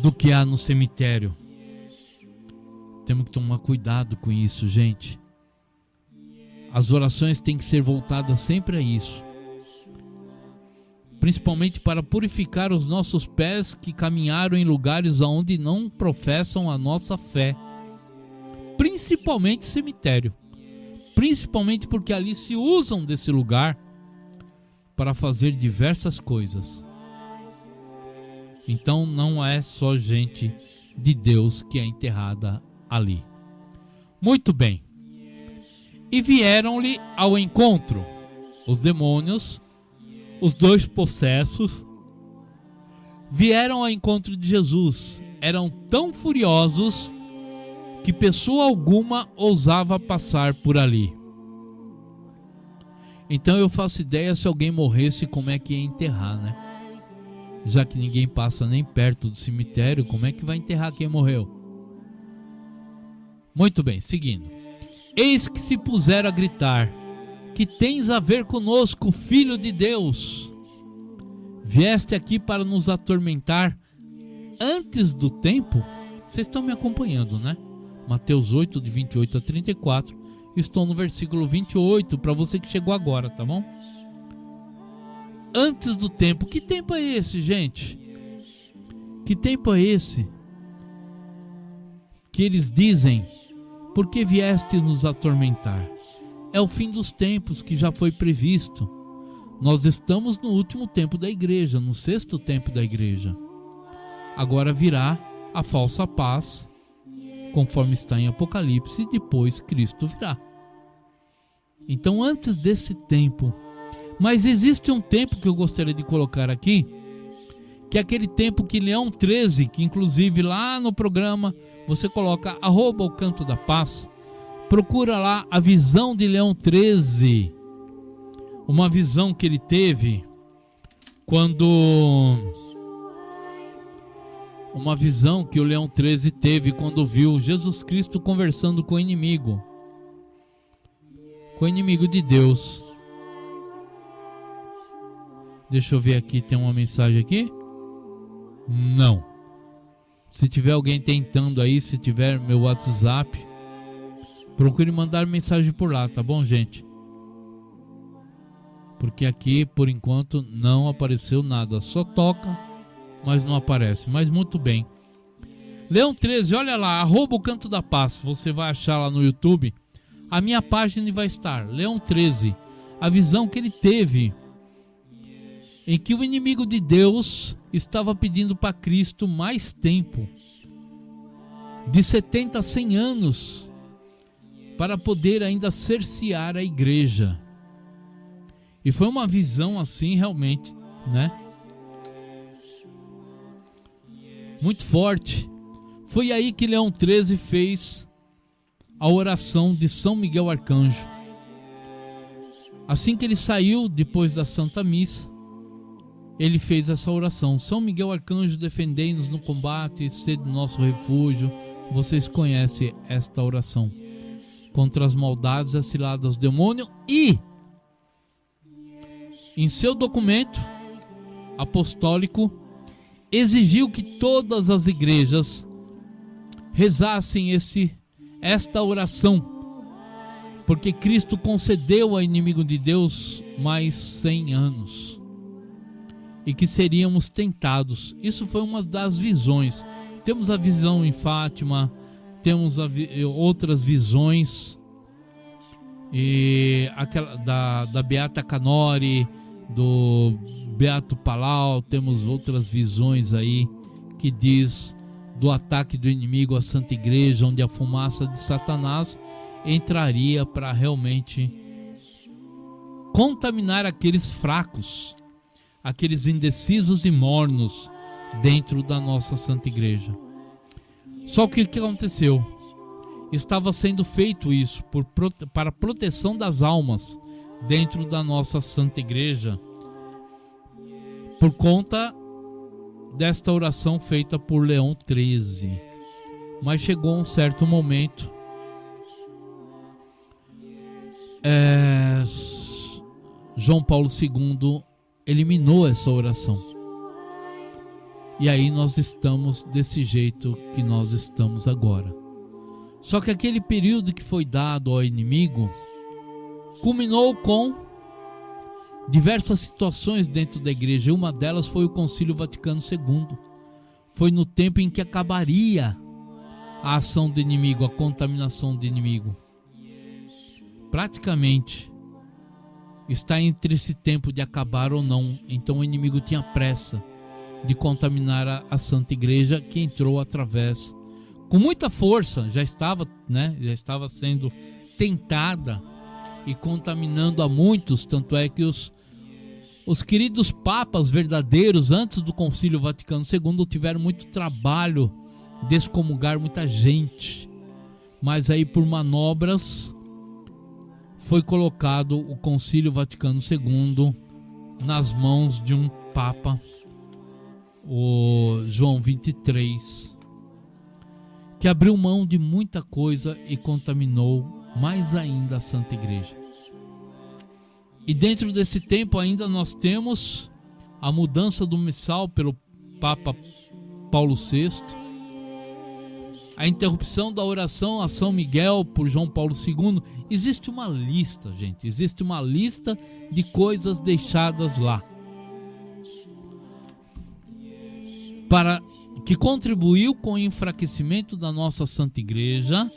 do que há no cemitério. Temos que tomar cuidado com isso, gente. As orações têm que ser voltadas sempre a isso, principalmente para purificar os nossos pés que caminharam em lugares onde não professam a nossa fé, principalmente cemitério, principalmente porque ali se usam desse lugar para fazer diversas coisas. Então não é só gente de Deus que é enterrada ali. Muito bem. E vieram-lhe ao encontro os demônios, os 2 possessos, vieram ao encontro de Jesus. Eram tão furiosos que pessoa alguma ousava passar por ali. Então eu faço ideia, se alguém morresse, como é que ia enterrar, né? Já que ninguém passa nem perto do cemitério, como é que vai enterrar quem morreu? Muito bem, seguindo. Eis que se puseram a gritar: que tens a ver conosco, Filho de Deus? Vieste aqui para nos atormentar antes do tempo? Vocês estão me acompanhando, né? Mateus 8, de 28 a 34. Estou no versículo 28, para você que chegou agora, tá bom? Antes do tempo. Que tempo é esse, gente? Que tempo é esse? Que eles dizem: por que vieste nos atormentar? É o fim dos tempos que já foi previsto. Nós estamos no último tempo da igreja, no 6º tempo da igreja. Agora virá a falsa paz, conforme está em Apocalipse, e depois Cristo virá. Então, antes desse tempo, mas existe um tempo que eu gostaria de colocar aqui, que é aquele tempo que Leão 13, que inclusive lá no programa você coloca @o Canto da Paz, procura lá a visão de Leão 13, uma visão que ele teve uma visão que o Leão 13 teve quando viu Jesus Cristo conversando com o inimigo. com o inimigo de Deus. Deixa eu ver aqui, tem uma mensagem aqui? Não. Se tiver alguém tentando aí, se tiver meu WhatsApp, procure mandar mensagem por lá, tá bom, gente? Porque aqui, por enquanto, não apareceu nada. Só toca, mas não aparece. Mas muito bem. Leão 13, olha lá, @o Canto da Paz. Você vai achar lá no YouTube. A minha página vai estar. Leão 13. A visão que ele teve, em que o inimigo de Deus estava pedindo para Cristo mais tempo, de 70 a 100 anos, para poder ainda cercear a igreja. E foi uma visão assim realmente, né? Muito forte. Foi aí que Leão 13 fez a oração de São Miguel Arcanjo. Assim que ele saiu, depois da Santa Missa, ele fez essa oração: São Miguel Arcanjo, defendei-nos no combate, sede nosso refúgio. Vocês conhecem esta oração. Contra as maldades, as ciladas do demônio. E em seu documento apostólico, exigiu que todas as igrejas rezassem esta oração, porque Cristo concedeu ao inimigo de Deus mais 100 anos e que seríamos tentados. Isso foi uma das visões. Temos a visão em Fátima, temos outras visões, e aquela da Beata Canori, do Beato Palau. Temos outras visões aí que diz do ataque do inimigo à Santa Igreja, onde a fumaça de Satanás entraria para realmente contaminar aqueles fracos, aqueles indecisos e mornos dentro da nossa Santa Igreja. Só que o que aconteceu? Estava sendo feito isso para a proteção das almas dentro da nossa Santa Igreja, por conta desta oração feita por Leão 13. Mas chegou um certo momento, João Paulo II eliminou essa oração. E aí nós estamos desse jeito que nós estamos agora. Só que aquele período que foi dado ao inimigo culminou com diversas situações dentro da igreja. E uma delas foi o Concílio Vaticano II. Foi no tempo em que acabaria a ação do inimigo, a contaminação do inimigo. Praticamente está entre esse tempo de acabar ou não. Então o inimigo tinha pressa de contaminar a Santa Igreja, que entrou através, com muita força, já estava sendo tentada e contaminando a muitos. Tanto é que os queridos papas verdadeiros, antes do Concílio Vaticano II, tiveram muito trabalho de excomungar muita gente, mas aí por manobras foi colocado o Concílio Vaticano II nas mãos de um papa, o João XXIII, que abriu mão de muita coisa e contaminou mais ainda a Santa Igreja. E dentro desse tempo ainda nós temos a mudança do missal pelo Papa Paulo VI, a interrupção da oração a São Miguel por João Paulo II. Existe uma lista, gente, existe uma lista de coisas deixadas lá, para que contribuiu com o enfraquecimento da nossa Santa Igreja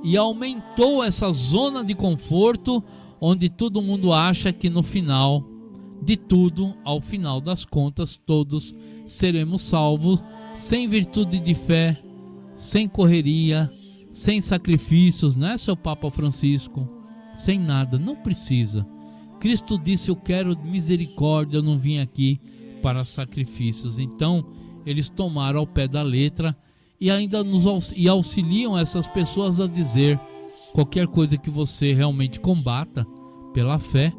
e aumentou essa zona de conforto, onde todo mundo acha que no final de tudo, ao final das contas, todos seremos salvos, sem virtude de fé, sem correria, sem sacrifícios, né, seu Papa Francisco? Sem nada, não precisa. Cristo disse: eu quero misericórdia, eu não vim aqui para sacrifícios. Então eles tomaram ao pé da letra e ainda auxiliam essas pessoas a dizer: qualquer coisa que você realmente combata pela fé,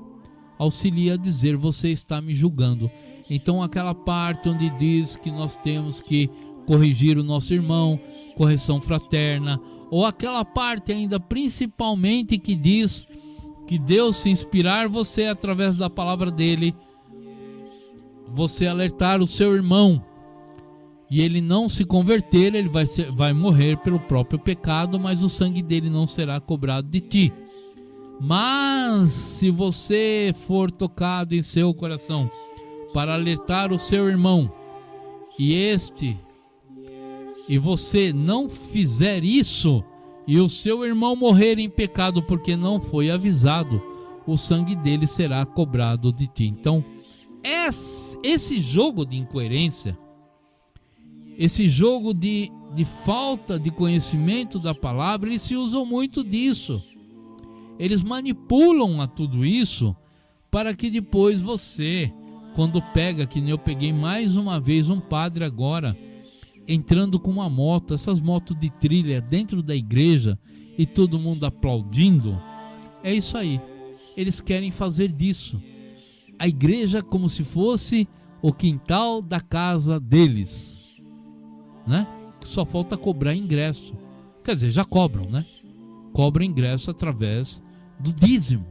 auxilia a dizer: você está me julgando. Então aquela parte onde diz que nós temos que corrigir o nosso irmão, correção fraterna, ou aquela parte ainda principalmente que diz que Deus se inspirar você através da palavra dele, você alertar o seu irmão e ele não se converter, ele vai morrer pelo próprio pecado, mas o sangue dele não será cobrado de ti. Mas se você for tocado em seu coração para alertar o seu irmão e você não fizer isso, e o seu irmão morrer em pecado porque não foi avisado, o sangue dele será cobrado de ti. Então, esse jogo de incoerência, esse jogo de falta de conhecimento da palavra, eles se usam muito disso. Eles manipulam a tudo isso para que depois você, quando pega, que nem eu peguei mais uma vez um padre agora, entrando com uma moto, essas motos de trilha dentro da igreja e todo mundo aplaudindo, é isso aí. Eles querem fazer disso a igreja como se fosse o quintal da casa deles, né? Só falta cobrar ingresso. Quer dizer, já cobram, né? Cobram ingresso através do dízimo,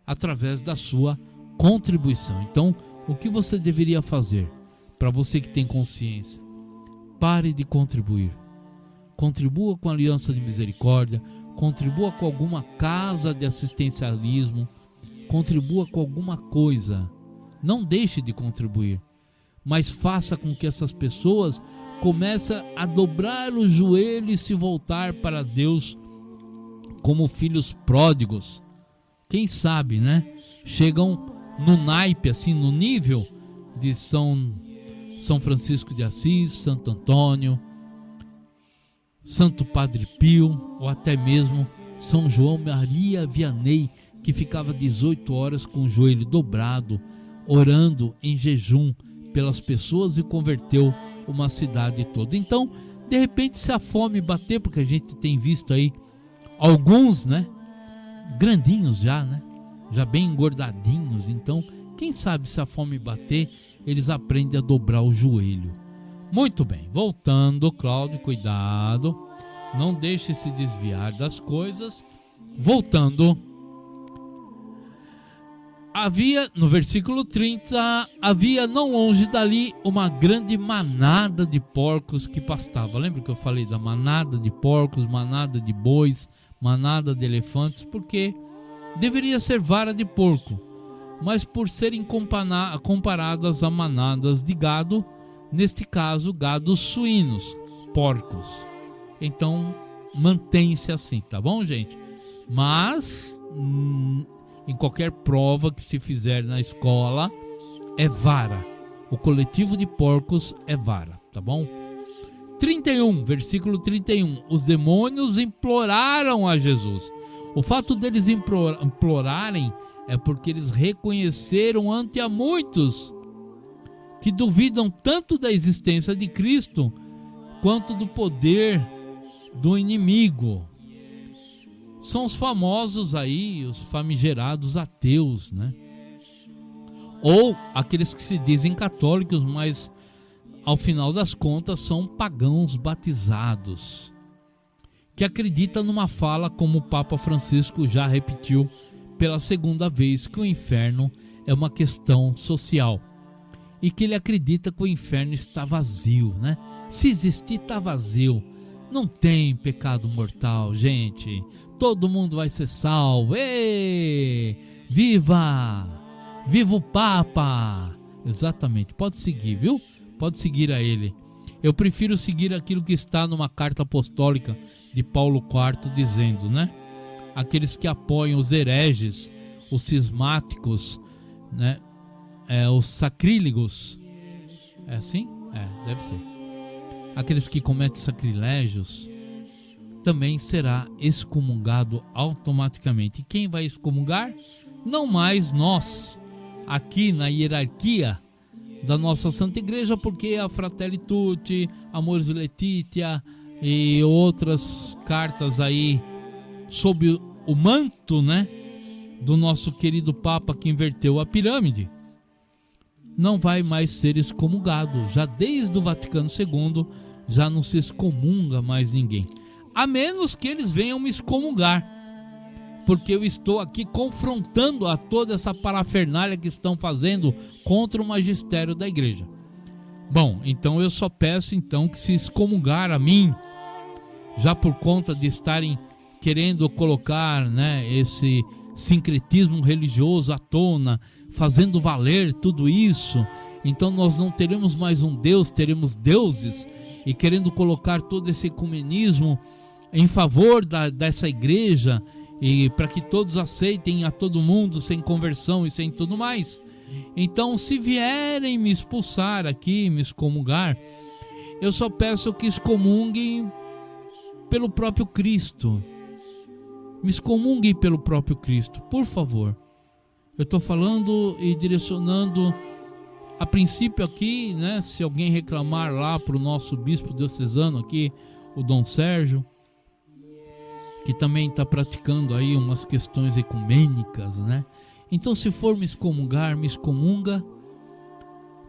através da sua contribuição. Então, o que você deveria fazer? Para você que tem consciência, pare de contribuir. Contribua com a Aliança de Misericórdia, contribua com alguma casa de assistencialismo, contribua com alguma coisa. Não deixe de contribuir, mas faça com que essas pessoas comecem a dobrar o joelho e se voltar para Deus como filhos pródigos. Quem sabe, né? Chegam no naipe, assim, no nível de São Francisco de Assis, Santo Antônio, Santo Padre Pio, ou até mesmo São João Maria Vianney, que ficava 18 horas com o joelho dobrado, orando em jejum pelas pessoas e converteu uma cidade toda. Então, de repente, se a fome bater, porque a gente tem visto aí alguns, né, grandinhos já, né, já bem engordadinhos. Então, quem sabe se a fome bater, eles aprendem a dobrar o joelho. Muito bem, voltando, Cláudio, cuidado, não deixe se desviar das coisas. Voltando, havia, no versículo 30, havia não longe dali uma grande manada de porcos que pastava. Lembra que eu falei da manada de porcos, manada de bois, manada de elefantes? Porque deveria ser vara de porco, mas por serem comparadas a manadas de gado, neste caso gados suínos, porcos. Então mantém-se assim, tá bom, gente? Mas em qualquer prova que se fizer na escola é vara. O coletivo de porcos é vara, tá bom? 31, versículo 31. Os demônios imploraram a Jesus. O fato deles implorarem é porque eles reconheceram ante a muitos que duvidam tanto da existência de Cristo quanto do poder do inimigo. São os famosos aí, os famigerados ateus, né? Ou aqueles que se dizem católicos, mas ao final das contas são pagãos batizados, que acreditam numa fala como o Papa Francisco já repetiu pela segunda vez, que o inferno é uma questão social e que ele acredita que o inferno está vazio, né? Se existir, está vazio. Não tem pecado mortal, gente. Todo mundo vai ser salvo. Ê! Viva! Viva o Papa! Exatamente, pode seguir, viu? Pode seguir a ele. Eu prefiro seguir aquilo que está numa carta apostólica de Paulo IV, dizendo, né? Aqueles que apoiam os hereges, os cismáticos, né? Os sacrílegos. É assim? Deve ser. Aqueles que cometem sacrilégios, também será excomungado automaticamente. E quem vai excomungar? Não mais nós, aqui na hierarquia da nossa Santa Igreja, porque a Fratelli Tutti, Amoris Laetitia e outras cartas aí sob o manto, né, do nosso querido Papa que inverteu a pirâmide, não vai mais ser excomungado. Já desde o Vaticano II já não se excomunga mais ninguém, a menos que eles venham me excomungar, porque eu estou aqui confrontando a toda essa parafernália que estão fazendo contra o magistério da igreja. Bom, então eu só peço então que se excomungar a mim, já por conta de estarem querendo colocar, né, esse sincretismo religioso à tona, fazendo valer tudo isso, então nós não teremos mais um Deus, teremos deuses, e querendo colocar todo esse ecumenismo em favor dessa igreja, e para que todos aceitem a todo mundo, sem conversão e sem tudo mais. Então, se vierem me expulsar aqui, me excomungar, eu só peço que excomunguem pelo próprio Cristo. Me excomunguem pelo próprio Cristo, por favor. Eu estou falando e direcionando a princípio aqui, né? Se alguém reclamar lá para o nosso bispo diocesano aqui, o Dom Sérgio, que também está praticando aí umas questões ecumênicas, né? Então, se for me excomungar, me excomunga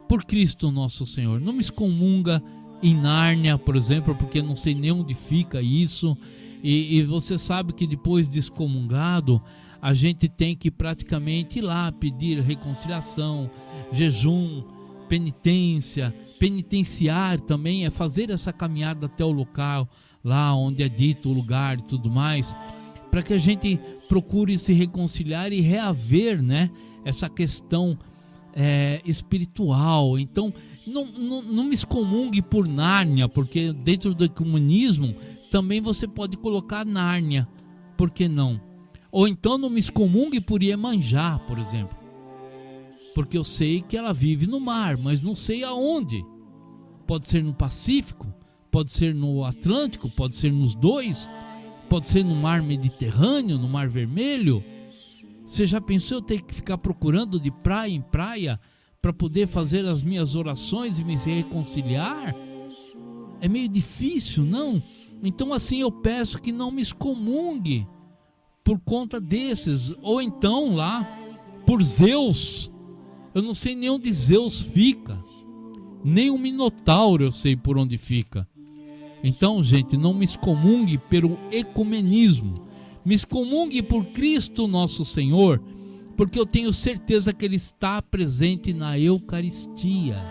por Cristo nosso Senhor. Não me excomunga em Nárnia, por exemplo, porque não sei nem onde fica isso. E você sabe que depois de excomungado, a gente tem que praticamente ir lá pedir reconciliação, jejum, penitência. Penitenciar também é fazer essa caminhada até o local, lá onde é dito o lugar e tudo mais, para que a gente procure se reconciliar e reaver, né, essa questão espiritual. Então, não me excomungue por Nárnia, porque dentro do ecumenismo também você pode colocar Nárnia, por que não? Ou então não me excomungue por Iemanjá, por exemplo, porque eu sei que ela vive no mar, mas não sei aonde. Pode ser no Pacífico, pode ser no Atlântico, pode ser nos dois, pode ser no mar Mediterrâneo, no mar Vermelho. Você já pensou eu ter que ficar procurando de praia em praia para poder fazer as minhas orações e me reconciliar? É meio difícil, não? Então assim eu peço que não me excomungue por conta desses. Ou então lá por Zeus. Eu não sei nem onde Zeus fica, nem o Minotauro eu sei por onde fica. Então, gente, não me excomungue pelo ecumenismo, me excomungue por Cristo nosso Senhor, porque eu tenho certeza que Ele está presente na Eucaristia.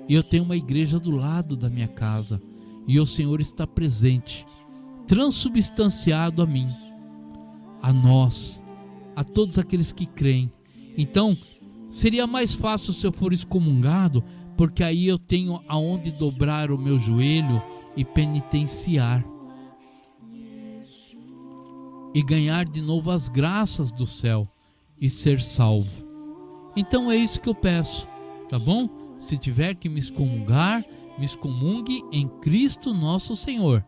E eu tenho uma igreja do lado da minha casa, e o Senhor está presente, transubstanciado a mim, a nós, a todos aqueles que creem. Então, seria mais fácil se eu for excomungado, porque aí eu tenho aonde dobrar o meu joelho e penitenciar. E ganhar de novo as graças do céu e ser salvo. Então é isso que eu peço, tá bom? Se tiver que me excomungar, me excomungue em Cristo nosso Senhor,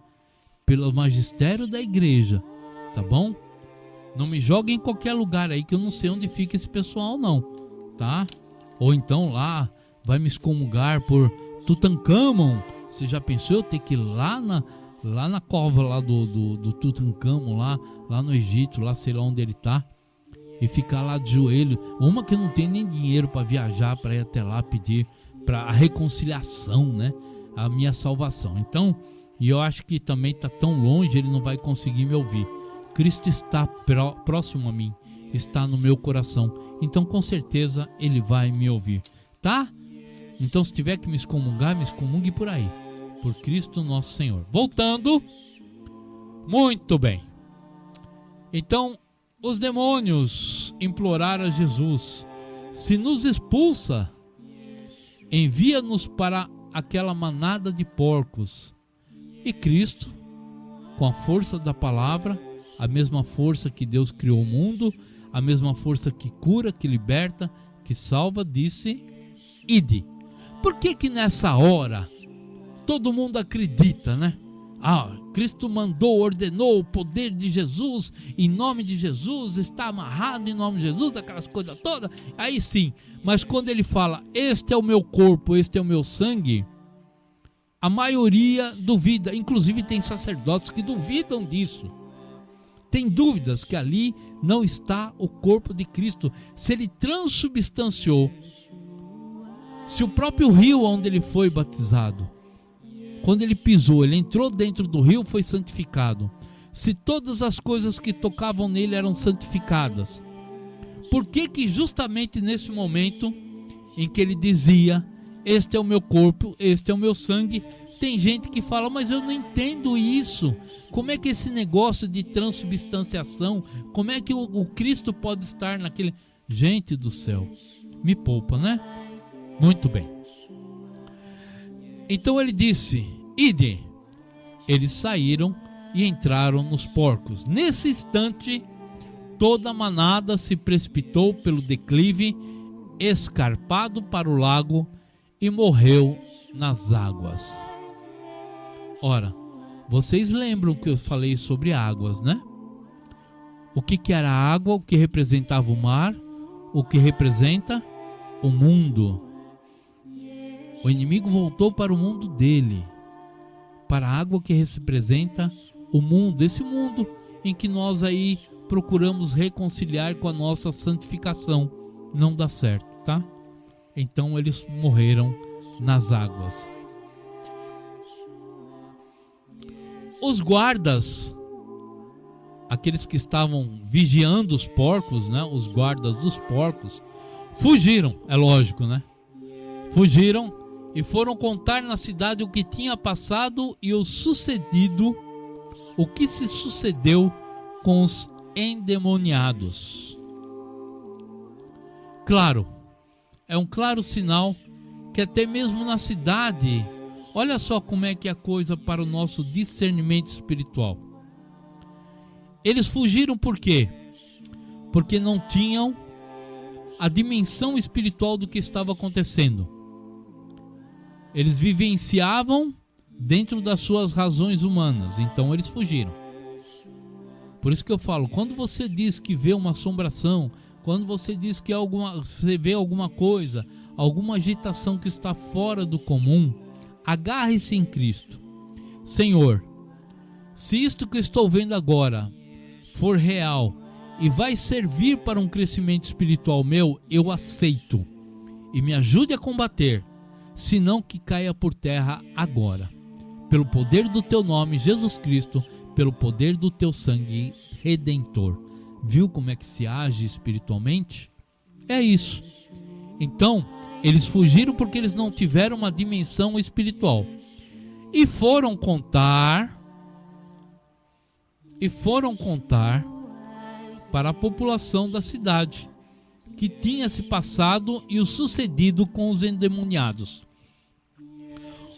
pelo magistério da igreja, tá bom? Não me jogue em qualquer lugar aí que eu não sei onde fica esse pessoal não, tá? Ou então lá vai me excomungar por Tutancâmon. Você já pensou eu ter que ir lá na cova lá do Tutancâmon, lá no Egito, lá sei lá onde ele tá, e ficar lá de joelho? Uma que não tem nem dinheiro para viajar, para ir até lá pedir para a reconciliação, né? A minha salvação. Então, e eu acho que também tá tão longe, ele não vai conseguir me ouvir. Cristo está próximo a mim, está no meu coração. Então, com certeza, ele vai me ouvir, tá? Então, se tiver que me excomungar, me excomungue por aí, por Cristo nosso Senhor. Voltando, muito bem. Então, os demônios imploraram a Jesus: se nos expulsa, envia-nos para aquela manada de porcos. E Cristo, com a força da palavra, a mesma força que Deus criou o mundo, a mesma força que cura, que liberta, que salva, disse: ide. Por que nessa hora todo mundo acredita, né? Cristo mandou, ordenou o poder de Jesus, em nome de Jesus, está amarrado em nome de Jesus, aquelas coisas todas. Aí sim, mas quando ele fala, este é o meu corpo, este é o meu sangue, a maioria duvida. Inclusive tem sacerdotes que duvidam disso. Tem dúvidas que ali não está o corpo de Cristo. Se ele transubstanciou, se o próprio rio onde ele foi batizado, quando ele pisou, ele entrou dentro do rio, foi santificado. se todas as coisas que tocavam nele eram santificadas, por que que justamente nesse momento em que ele dizia, este é o meu corpo, este é o meu sangue, tem gente que fala, mas eu não entendo isso, como é que esse negócio de transubstanciação, como é que o Cristo pode estar naquele... Gente do céu, me poupa, né? Muito bem. Então ele disse, ide. Eles saíram e entraram nos porcos. Nesse instante, toda a manada se precipitou pelo declive escarpado para o lago e morreu nas águas. Ora, vocês lembram que eu falei sobre águas, né? O que era a água? O que representava o mar? O que representa o mundo? O inimigo voltou para o mundo dele, para a água que representa o mundo, esse mundo em que nós aí procuramos reconciliar com a nossa santificação. Não dá certo, tá? Então eles morreram nas águas. Os guardas, aqueles que estavam vigiando os porcos, né? Os guardas dos porcos, fugiram, é lógico, né? Fugiram e foram contar na cidade o que tinha passado e o sucedido, o que se sucedeu com os endemoniados. Claro, é um claro sinal que até mesmo na cidade, olha só como é que é a coisa para o nosso discernimento espiritual. Eles fugiram por quê? Porque não tinham a dimensão espiritual do que estava acontecendo. Eles vivenciavam dentro das suas razões humanas, então eles fugiram. Por isso que eu falo, quando você diz que vê uma assombração, quando você diz que você vê alguma coisa, alguma agitação que está fora do comum, agarre-se em Cristo. Senhor, se isto que eu estou vendo agora for real e vai servir para um crescimento espiritual meu, eu aceito e me ajude a combater, senão que caia por terra agora, pelo poder do teu nome, Jesus Cristo, pelo poder do teu sangue redentor. Viu como é que se age espiritualmente? É isso. Então, eles fugiram porque eles não tiveram uma dimensão espiritual. E foram contar para a população da cidade que tinha se passado e o sucedido com os endemoniados.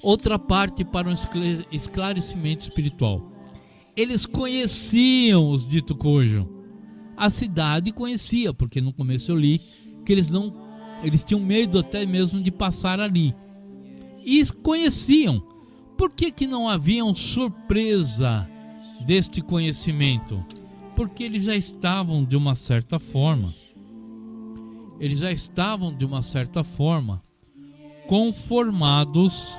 Outra parte para um esclarecimento espiritual. Eles conheciam os dito cujo. A cidade conhecia, porque no começo eu li que eles tinham medo até mesmo de passar ali. E conheciam. Por que não haviam surpresa deste conhecimento? Porque eles já estavam de uma certa forma. Conformados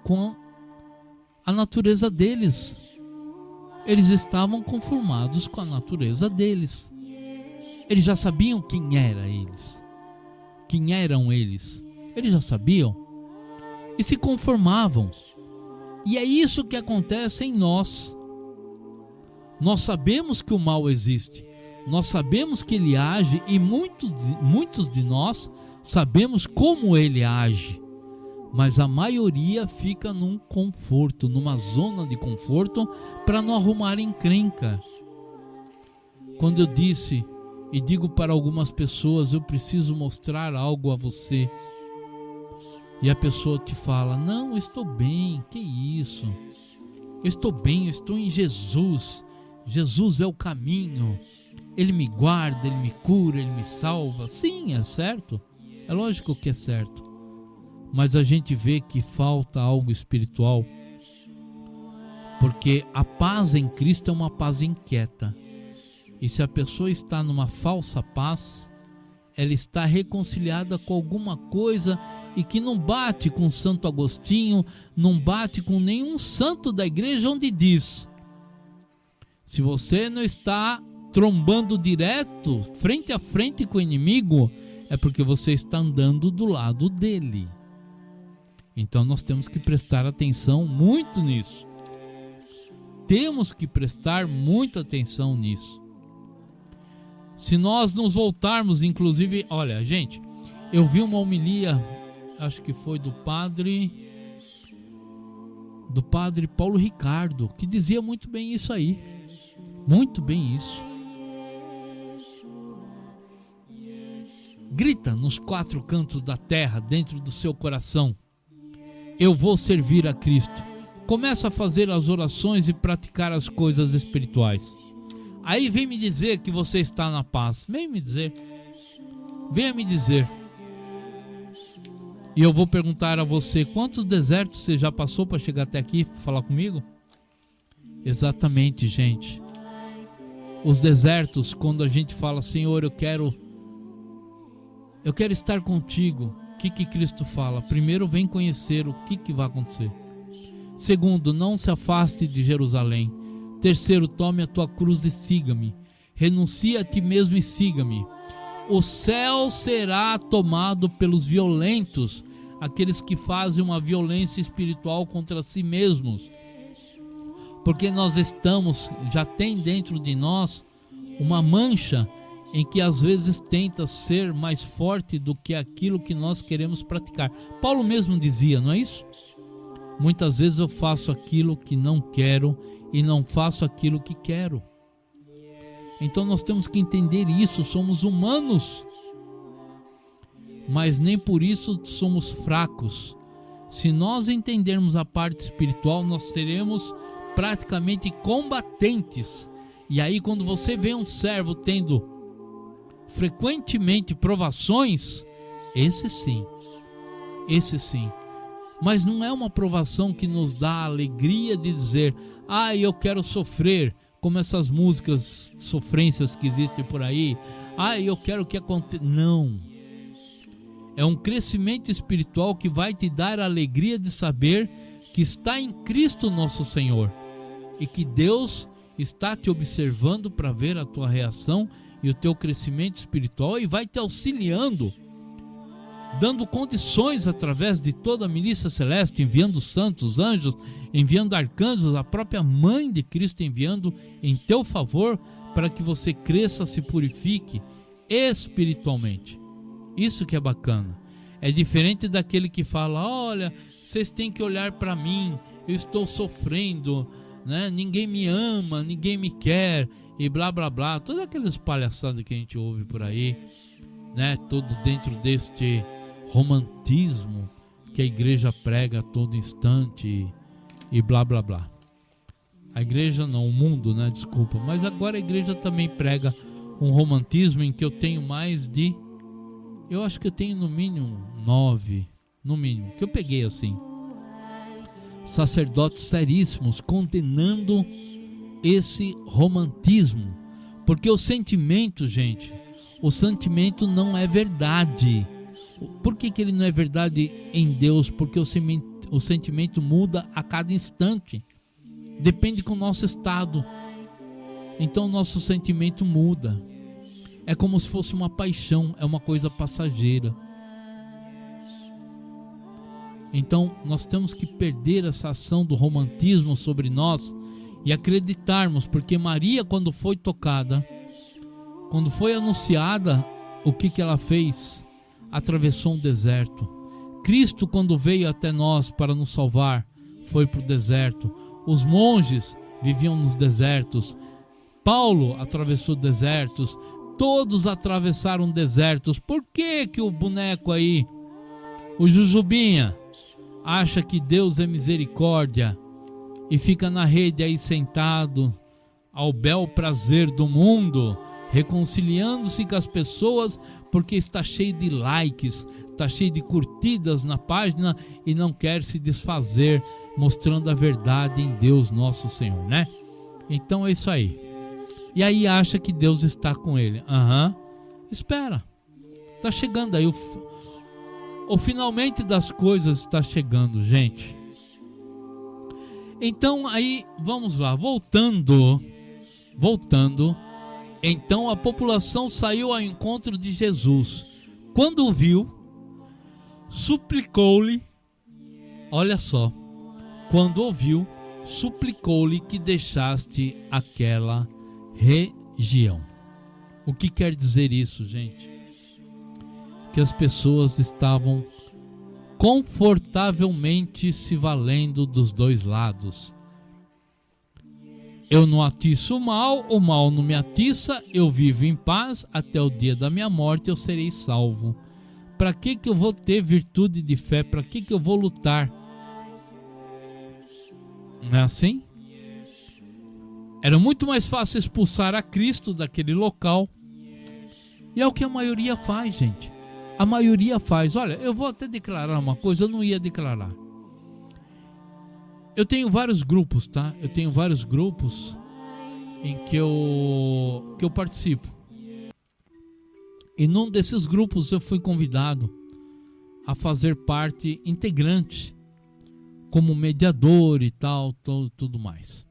com a natureza deles. Eles estavam conformados com a natureza deles. Eles já sabiam quem eram eles. Eles já sabiam e se conformavam. E é isso que acontece em nós. Nós sabemos que o mal existe. Nós sabemos que ele age e muitos de nós sabemos como ele age. Mas a maioria fica num conforto, numa zona de conforto, para não arrumar encrenca. Quando eu disse e digo para algumas pessoas, eu preciso mostrar algo a você, e a pessoa te fala, não, eu estou bem, que isso? Eu estou bem, eu estou em Jesus. Jesus é o caminho. Ele me guarda, Ele me cura, Ele me salva. Sim, é certo. É lógico que é certo. Mas a gente vê que falta algo espiritual, porque a paz em Cristo é uma paz inquieta. E se a pessoa está numa falsa paz, ela está reconciliada com alguma coisa e que não bate com Santo Agostinho, não bate com nenhum santo da igreja, onde diz: se você não está trombando direto, frente a frente com o inimigo, é porque você está andando do lado dele. Então nós temos que prestar atenção muito nisso. Temos que prestar muita atenção nisso. Se nós nos voltarmos, inclusive, olha, gente, eu vi uma homilia, acho que foi do padre Paulo Ricardo, que dizia muito bem isso aí. Muito bem isso. Grita nos quatro cantos da terra, dentro do seu coração: eu vou servir a Cristo. Começa a fazer as orações e praticar as coisas espirituais. Aí vem me dizer que você está na paz. Venha me dizer. E eu vou perguntar a você: quantos desertos você já passou para chegar até aqui e falar comigo? Exatamente, gente. Os desertos, quando a gente fala: Senhor, eu quero estar contigo. O que Cristo fala? Primeiro, vem conhecer o que vai acontecer. Segundo, não se afaste de Jerusalém. Terceiro, tome a tua cruz e siga-me. Renuncie a ti mesmo e siga-me. O céu será tomado pelos violentos, aqueles que fazem uma violência espiritual contra si mesmos. Porque nós já tem dentro de nós uma mancha em que às vezes tenta ser mais forte do que aquilo que nós queremos praticar. Paulo mesmo dizia, não é isso? Muitas vezes eu faço aquilo que não quero e não faço aquilo que quero. Então nós temos que entender isso, somos humanos, mas nem por isso somos fracos. Se nós entendermos a parte espiritual, nós seremos praticamente combatentes. E aí, quando você vê um servo tendo frequentemente provações, esse sim, mas não é uma provação que nos dá a alegria de dizer: eu quero sofrer, como essas músicas de sofrências que existem por aí. Eu quero que aconteça. Não. É um crescimento espiritual que vai te dar a alegria de saber que está em Cristo nosso Senhor e que Deus está te observando para ver a tua reação e o teu crescimento espiritual, e vai te auxiliando, dando condições através de toda a milícia celeste, enviando santos, anjos, enviando arcanjos, a própria mãe de Cristo enviando em teu favor, para que você cresça, se purifique espiritualmente. Isso que é bacana. É diferente daquele que fala: olha, vocês têm que olhar para mim, eu estou sofrendo, né? Ninguém me ama, ninguém me quer, e blá blá blá, todas aquelas palhaçadas que a gente ouve por aí, né? Todo dentro deste romantismo que a igreja prega a todo instante e blá blá blá. A igreja não, o mundo, né? Desculpa, mas agora a igreja também prega um romantismo em que eu tenho mais de, eu acho que eu tenho no mínimo 9, no mínimo, que eu peguei assim, sacerdotes seríssimos condenando esse romantismo, porque o sentimento, gente, o sentimento não é verdade. Por que ele não é verdade em Deus? Porque o sentimento muda a cada instante, depende com o nosso estado. Então o nosso sentimento muda. É como se fosse uma paixão, é uma coisa passageira. Então nós temos que perder essa ação do romantismo sobre nós e acreditarmos, porque Maria, quando foi tocada, quando foi anunciada, o que ela fez? Atravessou um deserto. Cristo, quando veio até nós para nos salvar, foi para o deserto. Os monges viviam nos desertos. Paulo atravessou desertos. Todos atravessaram desertos. Por que o boneco aí, o Jujubinha, acha que Deus é misericórdia e fica na rede aí sentado ao bel prazer do mundo, reconciliando-se com as pessoas porque está cheio de likes, está cheio de curtidas na página e não quer se desfazer, mostrando a verdade em Deus nosso Senhor, né? Então é isso aí. E aí acha que Deus está com ele. Espera, está chegando aí o finalmente das coisas está chegando, gente. Então aí, vamos lá, voltando. Então a população saiu ao encontro de Jesus. Quando o viu, suplicou-lhe olha só, quando ouviu, suplicou-lhe que deixaste aquela região. O que quer dizer isso, gente? Que as pessoas estavam confortavelmente se valendo dos dois lados. Eu não atiço o mal não me atiça, eu vivo em paz, até o dia da minha morte eu serei salvo. Para que eu vou ter virtude de fé? Para que eu vou lutar? Não é assim? Era muito mais fácil expulsar a Cristo daquele local. E é o que a maioria faz, gente. A maioria faz. Olha, eu vou até declarar uma coisa, eu não ia declarar. Eu tenho vários grupos, tá? Eu tenho vários grupos em que eu participo. E num desses grupos eu fui convidado a fazer parte integrante, como mediador e tal, tudo mais.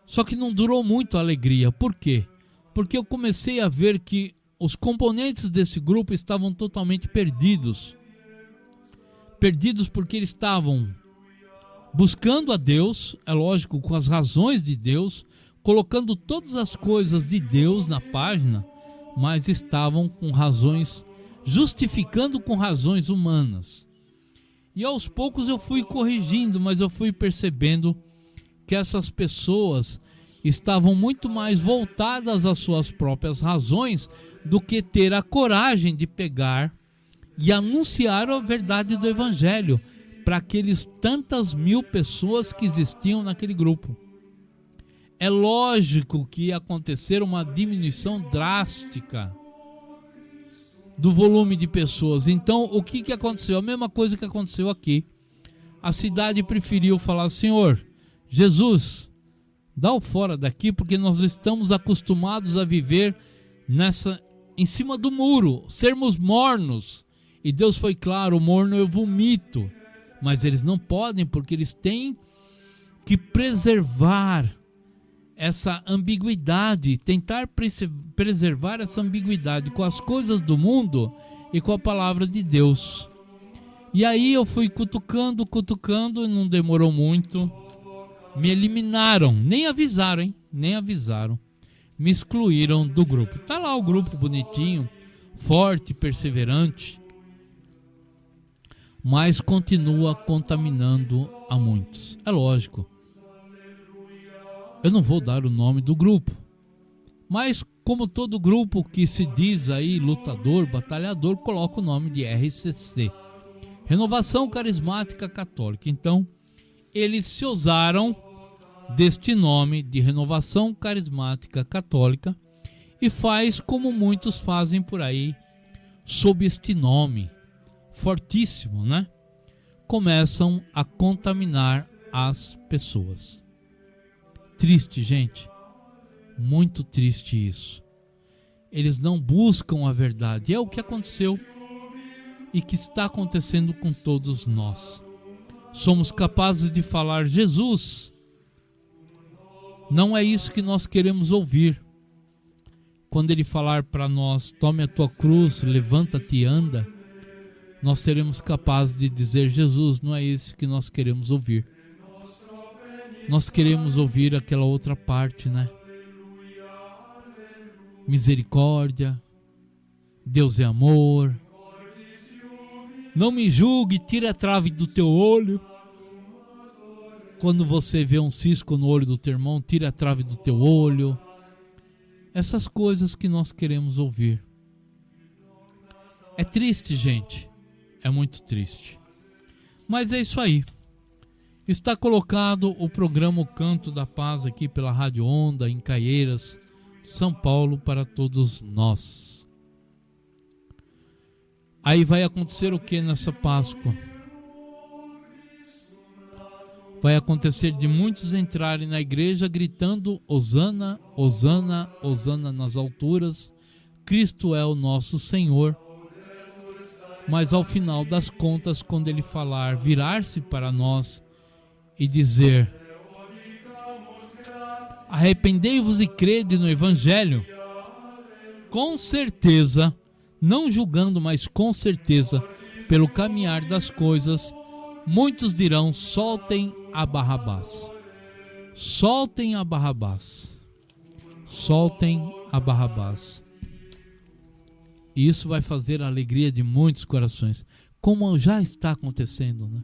Só que não durou muito a alegria. Por quê? Porque eu comecei a ver que os componentes desse grupo estavam totalmente perdidos. Perdidos porque eles estavam buscando a Deus, é lógico, com as razões de Deus, colocando todas as coisas de Deus na página, mas estavam com razões, justificando com razões humanas. E aos poucos eu fui corrigindo, mas eu fui percebendo que essas pessoas estavam muito mais voltadas às suas próprias razões do que ter a coragem de pegar e anunciar a verdade do Evangelho para aqueles tantas mil pessoas que existiam naquele grupo. É lógico que ia acontecer uma diminuição drástica do volume de pessoas. Então, o que aconteceu? A mesma coisa que aconteceu aqui. A cidade preferiu falar: Senhor, Jesus, dá o fora daqui, porque nós estamos acostumados a viver em cima do muro, sermos mornos. E Deus foi claro: morno eu vomito. Mas eles não podem, porque eles têm que preservar essa ambiguidade, tentar preservar essa ambiguidade com as coisas do mundo e com a palavra de Deus. E aí eu fui cutucando, e não demorou muito. Me eliminaram, nem avisaram, hein? Nem avisaram. Me excluíram do grupo. Tá lá o grupo bonitinho, forte, perseverante, mas continua contaminando a muitos. É lógico. Eu não vou dar o nome do grupo, mas como todo grupo que se diz aí lutador, batalhador, coloca o nome de RCC, Renovação Carismática Católica. Então, eles se usaram deste nome de Renovação Carismática Católica e faz como muitos fazem por aí, sob este nome fortíssimo, né? Começam a contaminar as pessoas. Triste, gente. Muito triste isso. Eles não buscam a verdade. É o que aconteceu e que está acontecendo com todos nós. Somos capazes de falar Jesus. Não é isso que nós queremos ouvir. Quando Ele falar para nós: tome a tua cruz, levanta-te e anda, nós seremos capazes de dizer Jesus. Não é isso que nós queremos ouvir. Nós queremos ouvir aquela outra parte, né? Misericórdia, Deus é amor, não me julgue, tira a trave do teu olho. Quando você vê um cisco no olho do teu irmão, tira a trave do teu olho. Essas coisas que nós queremos ouvir. É triste, gente. É muito triste. Mas é isso aí. Está colocado o programa O Canto da Paz aqui pela Rádio Onda, em Caieiras, São Paulo, para todos nós. Aí vai acontecer o que nessa Páscoa? Vai acontecer de muitos entrarem na igreja gritando: Hosana, Hosana, Hosana nas alturas, Cristo é o nosso Senhor. Mas ao final das contas, quando Ele falar, virar-se para nós e dizer: arrependei-vos e crede no Evangelho, com certeza, não julgando, mas com certeza, pelo caminhar das coisas, muitos dirão: soltem a Barrabás. Soltem a Barrabás. Soltem a Barrabás. Isso vai fazer a alegria de muitos corações, como já está acontecendo, né?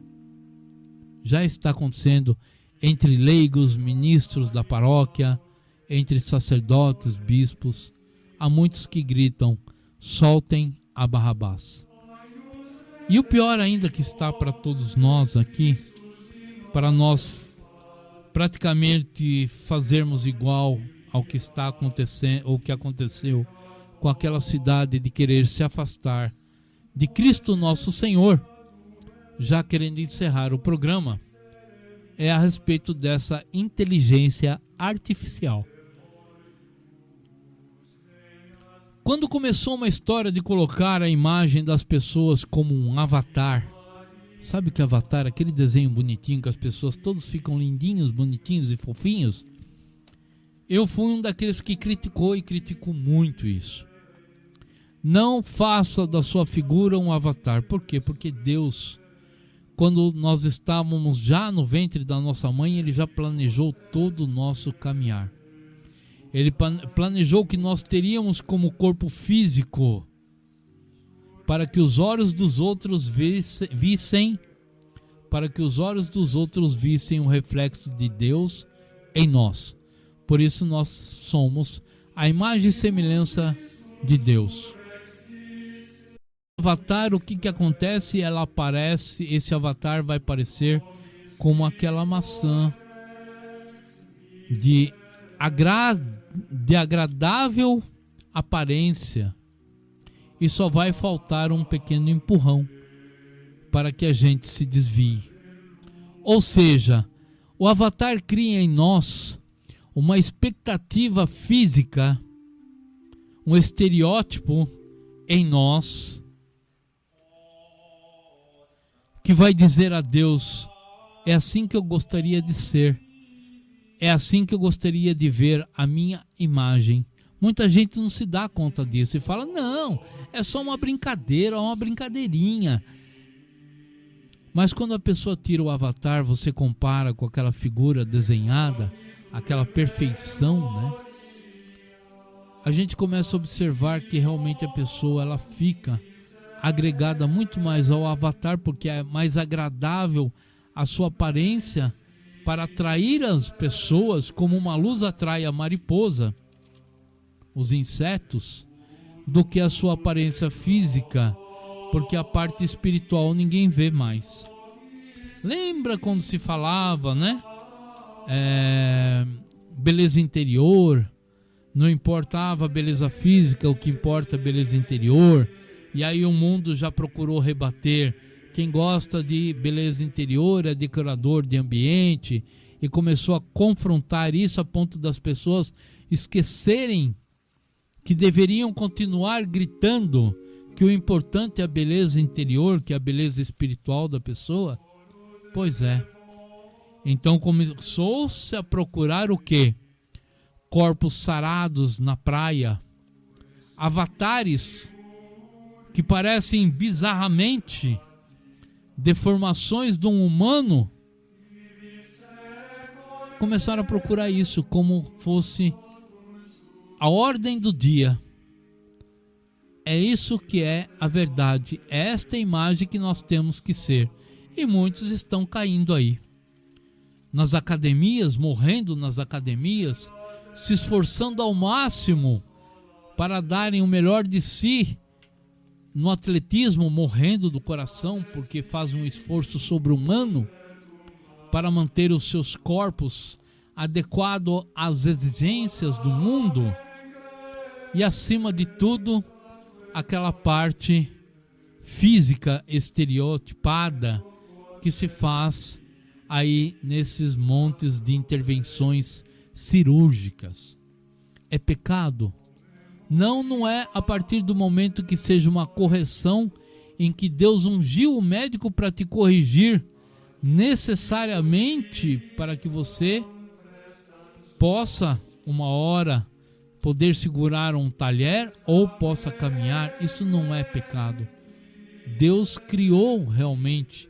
Já está acontecendo entre leigos, ministros da paróquia, entre sacerdotes, bispos. Há muitos que gritam: soltem a Barrabás. E o pior ainda que está para todos nós aqui, para nós praticamente fazermos igual ao que está acontecendo, ou que aconteceu com aquela cidade, de querer se afastar de Cristo nosso Senhor, já querendo encerrar o programa, é a respeito dessa inteligência artificial. Quando começou uma história de colocar a imagem das pessoas como um avatar, sabe o que é avatar? Aquele desenho bonitinho que as pessoas todos ficam lindinhos, bonitinhos e fofinhos. Eu fui um daqueles que criticou e critico muito isso. Não faça da sua figura um avatar. Por quê? Porque Deus, quando nós estávamos já no ventre da nossa mãe, Ele já planejou todo o nosso caminhar. Ele planejou que nós teríamos como corpo físico, para que os olhos dos outros vissem, para que os olhos dos outros vissem o reflexo de Deus em nós. Por isso nós somos a imagem e semelhança de Deus. Avatar, o que acontece? Ela aparece, esse avatar vai parecer como aquela maçã de agradável aparência, e só vai faltar um pequeno empurrão para que a gente se desvie. Ou seja, o avatar cria em nós uma expectativa física, um estereótipo em nós, que vai dizer a Deus: é assim que eu gostaria de ser, é assim que eu gostaria de ver a minha imagem. Muita gente não se dá conta disso e fala: não, é só uma brincadeira, uma brincadeirinha. Mas quando a pessoa tira o avatar, você compara com aquela figura desenhada, aquela perfeição, né? A gente começa a observar que realmente a pessoa, ela fica agregada muito mais ao avatar, porque é mais agradável a sua aparência para atrair as pessoas, como uma luz atrai a mariposa, os insetos, do que a sua aparência física, porque a parte espiritual ninguém vê mais. Lembra quando se falava, né? Beleza interior, não importava a beleza física, o que importa é a beleza interior. E aí o mundo já procurou rebater: quem gosta de beleza interior é decorador de ambiente, e começou a confrontar isso a ponto das pessoas esquecerem que deveriam continuar gritando que o importante é a beleza interior, que é a beleza espiritual da pessoa. Pois é. Então começou-se a procurar o quê? Corpos sarados na praia, avatares que parecem bizarramente deformações de um humano. Começaram a procurar isso como fosse a ordem do dia. É isso que é a verdade, é esta imagem que nós temos que ser. E muitos estão caindo aí, nas academias, morrendo nas academias, se esforçando ao máximo para darem o melhor de si no atletismo, morrendo do coração porque faz um esforço sobre-humano para manter os seus corpos adequados às exigências do mundo, e acima de tudo aquela parte física estereotipada que se faz aí nesses montes de intervenções cirúrgicas. É pecado? Não é a partir do momento que seja uma correção em que Deus ungiu o médico para te corrigir necessariamente para que você possa uma hora poder segurar um talher ou possa caminhar. Isso não é pecado. Deus criou realmente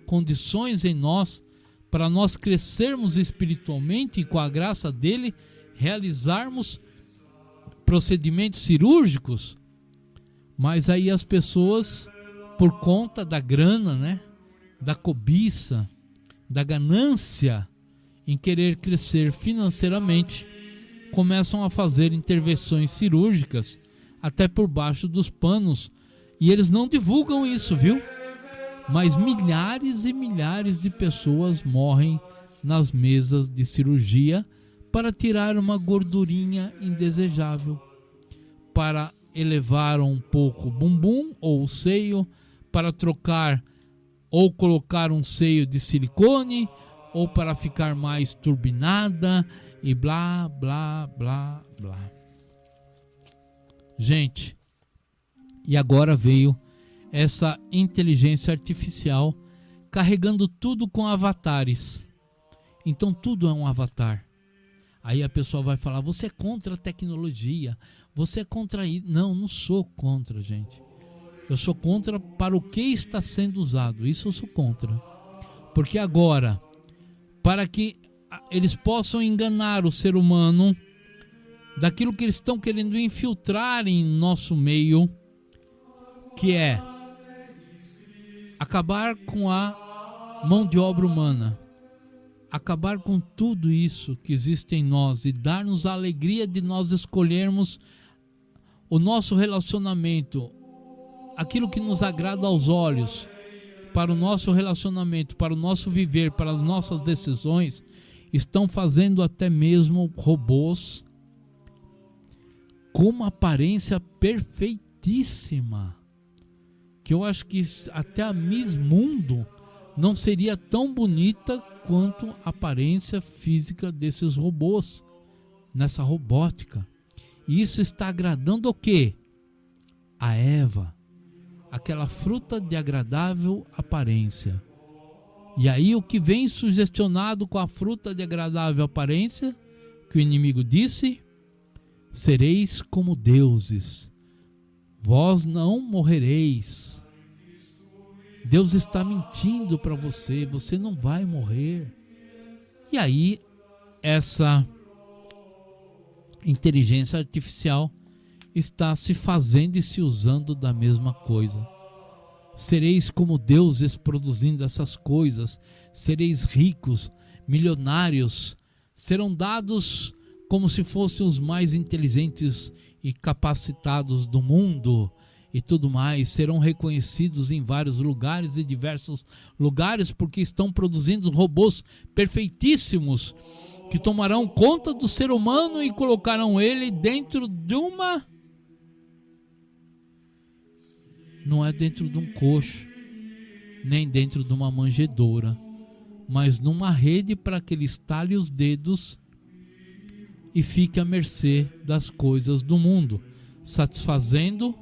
condições em nós para nós crescermos espiritualmente e com a graça dele realizarmos procedimentos cirúrgicos. Mas aí as pessoas, por conta da grana, né, da cobiça, da ganância em querer crescer financeiramente, começam a fazer intervenções cirúrgicas até por baixo dos panos, e eles não divulgam isso, viu? Mas milhares e milhares de pessoas morrem nas mesas de cirurgia para tirar uma gordurinha indesejável, para elevar um pouco o bumbum ou o seio, para trocar ou colocar um seio de silicone, ou para ficar mais turbinada e blá, blá, blá, blá. Gente, e agora veio essa inteligência artificial carregando tudo com avatares. Então tudo é um avatar. Aí a pessoa vai falar: você é contra a tecnologia, você é contra isso. Não sou contra, gente. Eu sou contra para o que está sendo usado. Isso eu sou contra. Porque agora, para que eles possam enganar o ser humano daquilo que eles estão querendo infiltrar em nosso meio, que é acabar com a mão de obra humana, acabar com tudo isso que existe em nós e dar-nos a alegria de nós escolhermos o nosso relacionamento, aquilo que nos agrada aos olhos, para o nosso relacionamento, para o nosso viver, para as nossas decisões. Estão fazendo até mesmo robôs com uma aparência perfeitíssima, que eu acho que até a Miss Mundo não seria tão bonita quanto a aparência física desses robôs, nessa robótica. E isso está agradando o quê? A Eva, aquela fruta de agradável aparência. E aí o que vem sugestionado com a fruta de agradável aparência, que o inimigo disse: sereis como deuses, vós não morrereis. Deus está mentindo para você, você não vai morrer. E aí essa inteligência artificial está se fazendo e se usando da mesma coisa. Sereis como deuses produzindo essas coisas, sereis ricos, milionários, serão dados como se fossem os mais inteligentes e capacitados do mundo e tudo mais, serão reconhecidos em vários lugares e diversos lugares, porque estão produzindo robôs perfeitíssimos que tomarão conta do ser humano e colocarão ele dentro de uma... não é dentro de um coxo, nem dentro de uma manjedoura, mas numa rede para que ele estale os dedos e fique à mercê das coisas do mundo, satisfazendo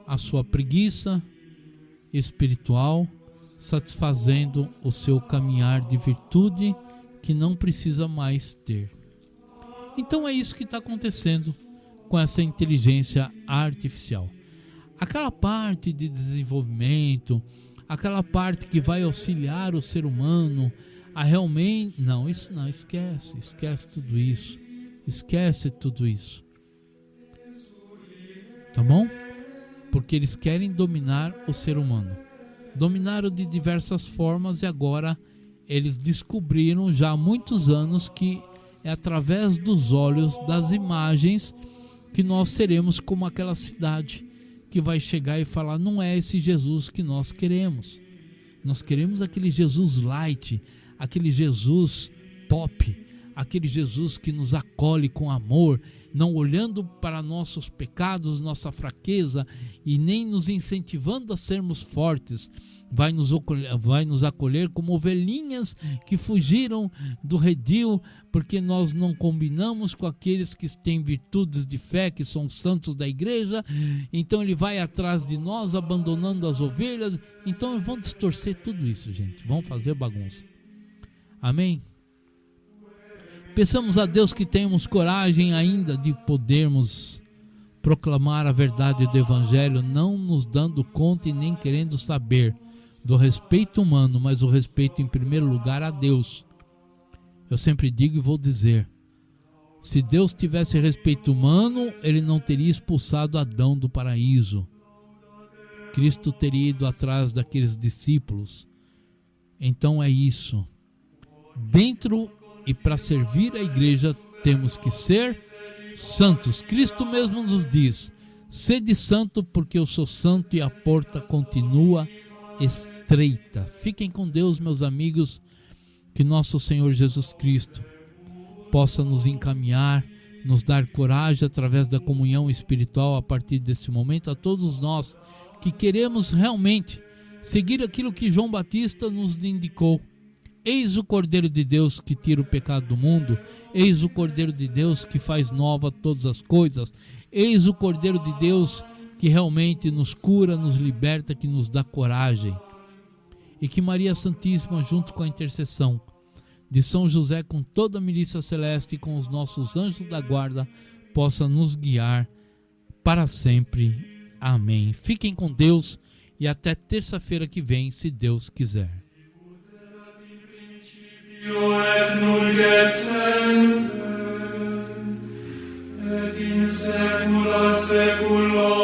a sua preguiça espiritual, satisfazendo o seu caminhar de virtude que não precisa mais ter. Então é isso que está acontecendo com essa inteligência artificial. Aquela parte de desenvolvimento, aquela parte que vai auxiliar o ser humano a realmente... Não, isso não, esquece tudo isso. Esquece tudo isso. Tá bom? Porque eles querem dominar o ser humano. Dominaram de diversas formas e agora eles descobriram já há muitos anos que é através dos olhos, das imagens, que nós seremos como aquela cidade que vai chegar e falar: não é esse Jesus que nós queremos. Nós queremos aquele Jesus light, aquele Jesus pop, aquele Jesus que nos acolhe com amor, não olhando para nossos pecados, nossa fraqueza e nem nos incentivando a sermos fortes. Vai nos acolher como ovelhinhas que fugiram do redil, porque nós não combinamos com aqueles que têm virtudes de fé, que são santos da igreja. Então ele vai atrás de nós, abandonando as ovelhas. Então vão distorcer tudo isso, gente. Vão fazer bagunça. Amém? Peçamos a Deus que tenhamos coragem ainda de podermos proclamar a verdade do Evangelho, não nos dando conta e nem querendo saber, do respeito humano, mas o respeito em primeiro lugar a Deus. Eu sempre digo e vou dizer, se Deus tivesse respeito humano, ele não teria expulsado Adão do paraíso. Cristo teria ido atrás daqueles discípulos. Então é isso. Dentro e para servir a igreja temos que ser santos. Cristo mesmo nos diz: sede santo, porque eu sou santo e a porta continua estreita. Fiquem com Deus, meus amigos, que nosso Senhor Jesus Cristo possa nos encaminhar, nos dar coragem através da comunhão espiritual a partir desse momento, a todos nós que queremos realmente seguir aquilo que João Batista nos indicou. Eis o Cordeiro de Deus que tira o pecado do mundo, eis o Cordeiro de Deus que faz nova todas as coisas, eis o Cordeiro de Deus que realmente nos cura, nos liberta, que nos dá coragem. E que Maria Santíssima, junto com a intercessão de São José, com toda a milícia celeste e com os nossos anjos da guarda, possa nos guiar para sempre. Amém. Fiquem com Deus e até terça-feira que vem, se Deus quiser. Et nunc et semper, et in saecula saeculorum.